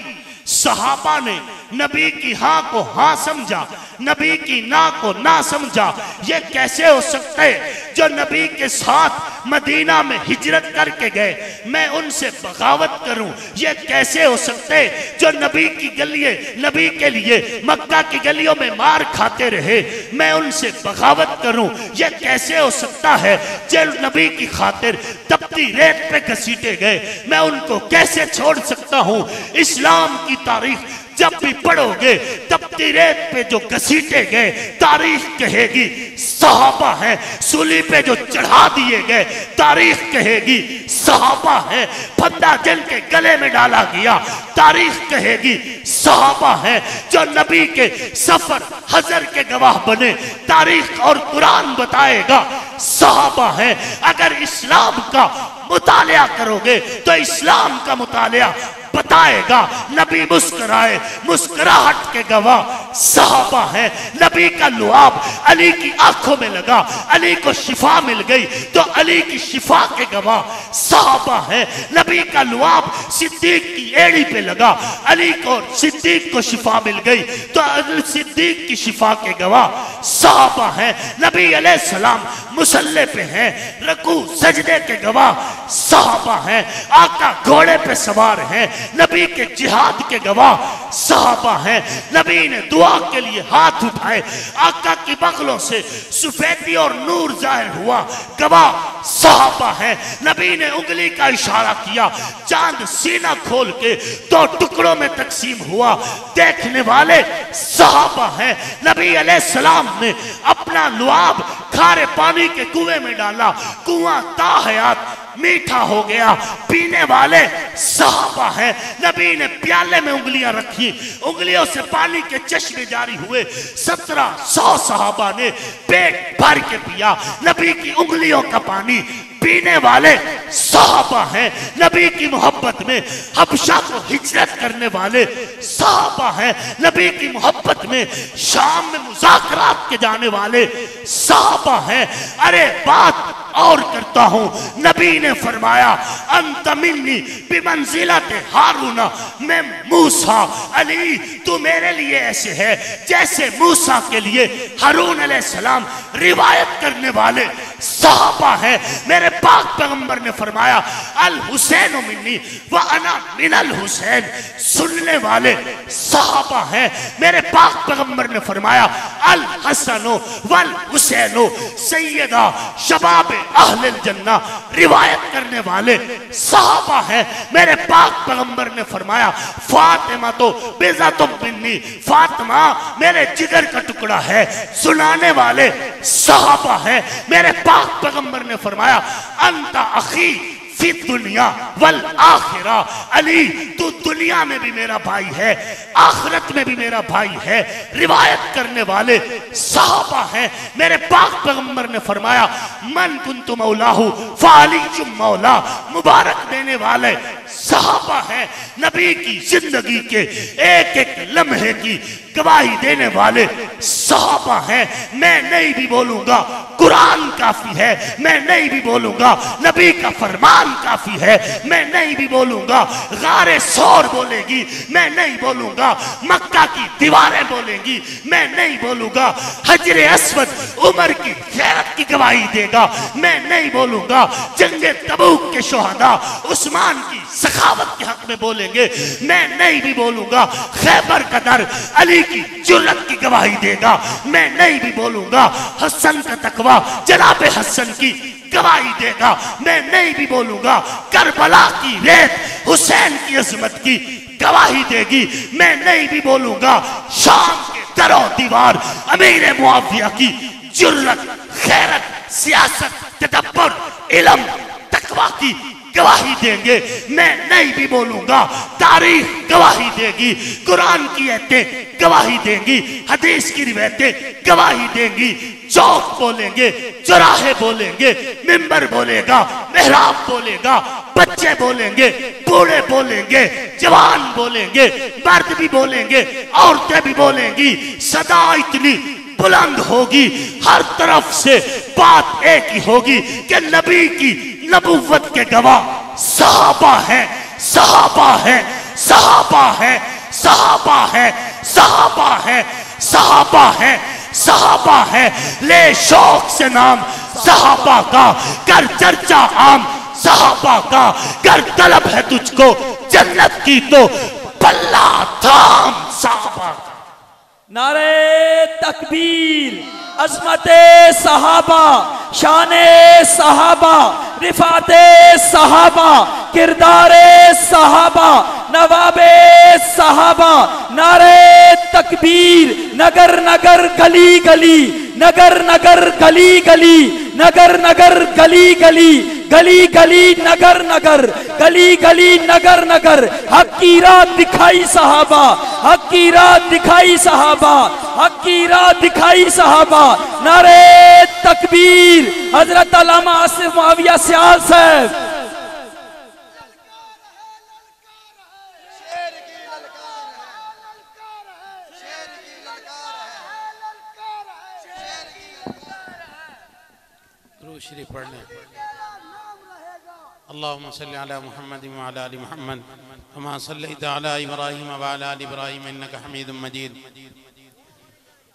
सहाबा ने नबी की हाँ को हाँ समझा, नबी की ना को ना समझा। ये कैसे हो सकता है जो नबी के साथ मदीना में हिजरत करके गए मैं उनसे बगावत करूं? ये कैसे हो सकता है जो नबी की गलियों, नबी के लिए मक्का की गलियों में मार खाते रहे मैं उनसे बगावत करूं? ये कैसे हो सकता है जो नबी की खातिर तपती रेत पे घसीटे गए मैं उनको कैसे छोड़ सकता हूं? इस्लाम की तारीख जब भी पढ़ोगे तपती रेत पे जो घसीटे गए तारीख कहेगी सहाबा है। सूली पे जो चढ़ा दिए गए तारीख कहेगी सहाबा है। फंदा जल के गले में डाला गया तारीख कहेगी सहाबा है। जो नबी के सफर हजर के गवाह बने तारीख और कुरान बताएगा सहाबा है। अगर इस्लाम का मुतालिया करोगे तो इस्लाम का मुतालिया बताएगा। नबी मुस्कुराए, मुस्कुराहट के गवाह सहाबा है। नबी का लुआब अली की आंखों में लगा, अली को शिफा मिल गई तो अली की शिफा के गवाह सहाबा है। नबी का लुआब सिद्दीक की एड़ी पे लगा, अली को सिद्दीक को शिफा मिल गई तो सिद्दीक की शिफा के गवाह सहाबा है। नबी अलैहिस्सलाम मुसल्ले पे हैं, रकू सजदे के गवाह सहाबा हैं। आका घोड़े पे सवार हैं, नबी के जिहाद के गवाह सहाबा हैं। नबी ने दुआ के लिए हाथ उठाए, आका की बगलों से सफेदी और नूर जाहिर हुआ, गवाह सहाबा हैं। नबी ने उंगली का इशारा किया, चांद सीना खोल के 2 टुकड़ों में तकसीम हुआ, देखने वाले सहाबा हैं। नबी अलैहिस्सलाम ने अपना लुआब खारे पानी के कुएं में डाला, कुआं ताहयात मीठा हो गया, पीने वाले सहाबा हैं। नबी ने प्याले में उंगलियां रखी, उंगलियों से पानी के चश्मे जारी हुए। 1700 सहाबा ने पेट भर के पिया नबी की उंगलियों का पानी, पीने वाले सहाबा हैं। नबी की मोहब्बत में हबशा को हिजरत करने वाले सहाबा हैं। नबी की मोहब्बत में शाम में मुज़ाकरात के जाने वाले सहाबा हैं। अरे बात और करता हूं, नबी ने फरमाया अंत मिन्नी बिमंजिलत हारूना, मैं मूसा, अली तू मेरे लिए ऐसे है जैसे मूसा के लिए हारून अलैहिस्सलाम। रिवायत करने वाले सहाबा हैं। मेरे पाक पैगंबर ने फरमाया अल हुसैन मिन्नी व अना मिनल हुसैन, सुनने वाले सहाबा हैं। मेरे पाक पैगंबर ने फरमाया अल हसनो वल हुसैनो सैयदा शबाब अहलिल जन्ना, रिवायत करने वाले सहाबा हैं। मेरे पाक पैगंबर ने फरमाया फातिमा तो बेज़ातुम मिन्नी, फातिमा मेरे जिगर का टुकड़ा है, सुनाने वाले सहाबा हैं। मेरे पाक पैगंबर ने फरमाया अंता अखी फी दुनिया वल आखिरा, अली तू दुनिया में भी मेरा भाई है, आखिरत में भी मेरा भाई है। रिवायत करने वाले सहाबा हैं। मेरे पाक पैगंबर ने फरमाया मन कुन्तु मौलाहु फालिजुम मौला, मुबारक देने वाले सहाबा हैं। नबी की जिंदगी के एक एक लम्हे की गवाही देने वाले सहाबा हैं। मैं नहीं भी बोलूंगा कुरान काफी है, मैं नहीं भी बोलूंगा नबी का फरमान काफी है, मैं नहीं भी बोलूंगा गारे सौर बोलेगी, मैं नहीं बोलूंगा मक्का की दीवारें बोलेंगी, मैं नहीं बोलूंगा हजरे अस्वद उमर की गैरत की गवाही देगा, मैं नहीं बोलूंगा जंगे तबूक के शोहदा उस्मान की सखावत के हक में बोलेंगे, मैं नहीं भी बोलूंगा खैबर का दर अली की जुर्रत की गवाही देगा, मैं नहीं भी बोलूंगा हसन का तकवा जनाब हसन की गवाही देगा, मैं नहीं भी बोलूंगा करबला की रेत हुसैन की अजमत की गवाही देगी, मैं नहीं भी बोलूंगा शाम के दरो दीवार अमीर मुआविया की जुर्रत खैरत सियासत तदब्बर इल्म तकवा की गवाही देंगे, मैं नहीं भी बोलूंगा तारीख गवाही देगी, कुरान की आयतें गवाही देंगी, हदीस की रिवायतें गवाही देंगी, चौक बोलेंगे, चौराहे बोलेंगे, मिंबर बोलेगा, मेहराब बोलेगा, बच्चे बोलेंगे, बूढ़े बोलेंगे, जवान बोलेंगे, मर्द भी बोलेंगे, औरतें भी बोलेंगी, सदा इतनी बुलंद होगी, हर तरफ से बात एक ही होगी कि नबी की नबुव्वत के गवाह सहाबा हैं, सहाबा हैं, सहाबा हैं, सहाबा हैं, सहाबा हैं, सहाबा हैं, सहाबा हैं। ले शौक से नाम सहाबा का, कर चर्चा आम सहाबा का, कर तलब है तुझको जन्नत की तो पल्ला थाम सहाबा का। नारे तकबीर, अज़मते सहाबा, शाने सहाबा, रिफाते सहाबा, किरदारे सहाबा, नवाबे सहाबा। नारे तकबीर, नगर नगर गली गली, नगर नगर गली गली, नगर नगर गली गली, गली गली नगर नगर, गली गली नगर नगर, हक की रात दिखाई सहाबा, हक की रात दिखाई सहाबा, हक की रात दिखाई सहाबा। नारे तकबीर, हजरत अल्लामा आसिफ मुआविया सियाल साहब दुरूद शरीफ पढ़ लें। अल्लाहुम्मा सल्लि अला मुहम्मद व अला आलि मुहम्मद कमा सल्लैता अला इब्राहीम व अला आलि इब्राहीम इन्नका हमीदुम मजीद।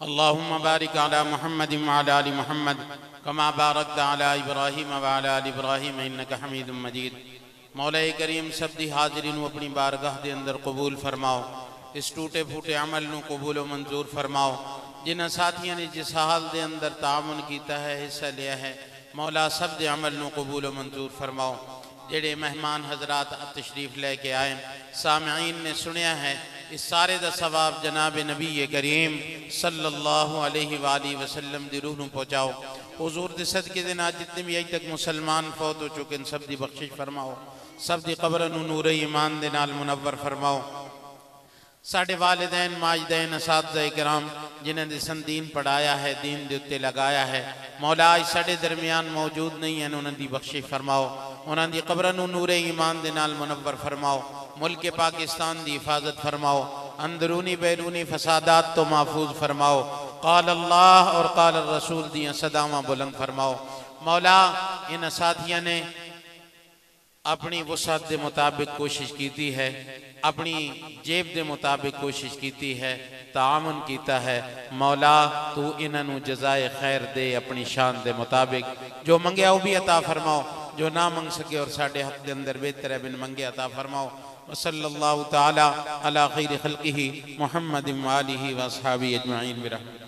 अल्लाहुम्मा बारिक अला मुहम्मद व अला आलि मुहम्मद कमा बारकता अला इब्राहीम व अला आलि इब्राहीम इन्नका हमीदुम मजीद। मौला करीम सब दी हाज़रीन अपनी बारगाह दे अंदर कबूल फरमाओ। इस टूटे फूटे अमल नूं कबूल व मंजूर फरमाओ। जिन्हां साथियों ने जिस हाल दे अंदर तामुन कीता है, हिस्सा लिया है, मौला सब दे अमल नूं कबूल व मंजूर फरमाओ। जेड़े मेहमान हजरात तशरीफ लेके आए, सामईन ने सुनिया है, इस सारे दा सवाब जनाब नबी करीम सल्लल्लाहु अलैहि वाली वसल्लम दी रूह नूं पहुँचाओ। हुजूर दे सदके दे नाल जितने भी अज तक मुसलमान फौत हो चुके सब दी बख्शिश फरमाओ। सब दी कब्र नूं नूरे ईमान दे नाल मुनव्वर फरमाओ। साढ़े वालिदैन माजदैन असातिज़ा किराम जिन्हें दिसन दीन पढ़ाया है, दीन दे उत्ते लगाया है, मौला आज साढ़े दरमियान मौजूद नहीं हैं, उन्हां दी बख्शिश फरमाओ। उन्हां दी कब्र नूं नूरे ईमान दे नाल मुनव्वर फरमाओ। मुल्क पाकिस्तान दी हिफाजत फरमाओ। अंदरूनी बैरूनी फसादात तो महफूज फरमाओ। क़ाल अल्लाह और क़ाल रसूल दियां सदावां बुलंद फरमाओ। मौला इन साथियों ने अपनी वसअत के मुताबिक कोशिश की है, अपनी जेब के मुताबिक कोशिश की है, तामुन किया है। मौला तू इन्हों जजाए खैर दे अपनी शान के मुताबिक। जो मंगया वो भी अता फरमाओ, जो ना मंग सके और साढ़े हक के अंदर बेहतर है बिन मंगे अता फरमाओ। वसल्लल्लाहु ताला अला खैरि खल्किही मुहम्मद व आलिही व अस्हाबिही अजमईन बिरहमतिही।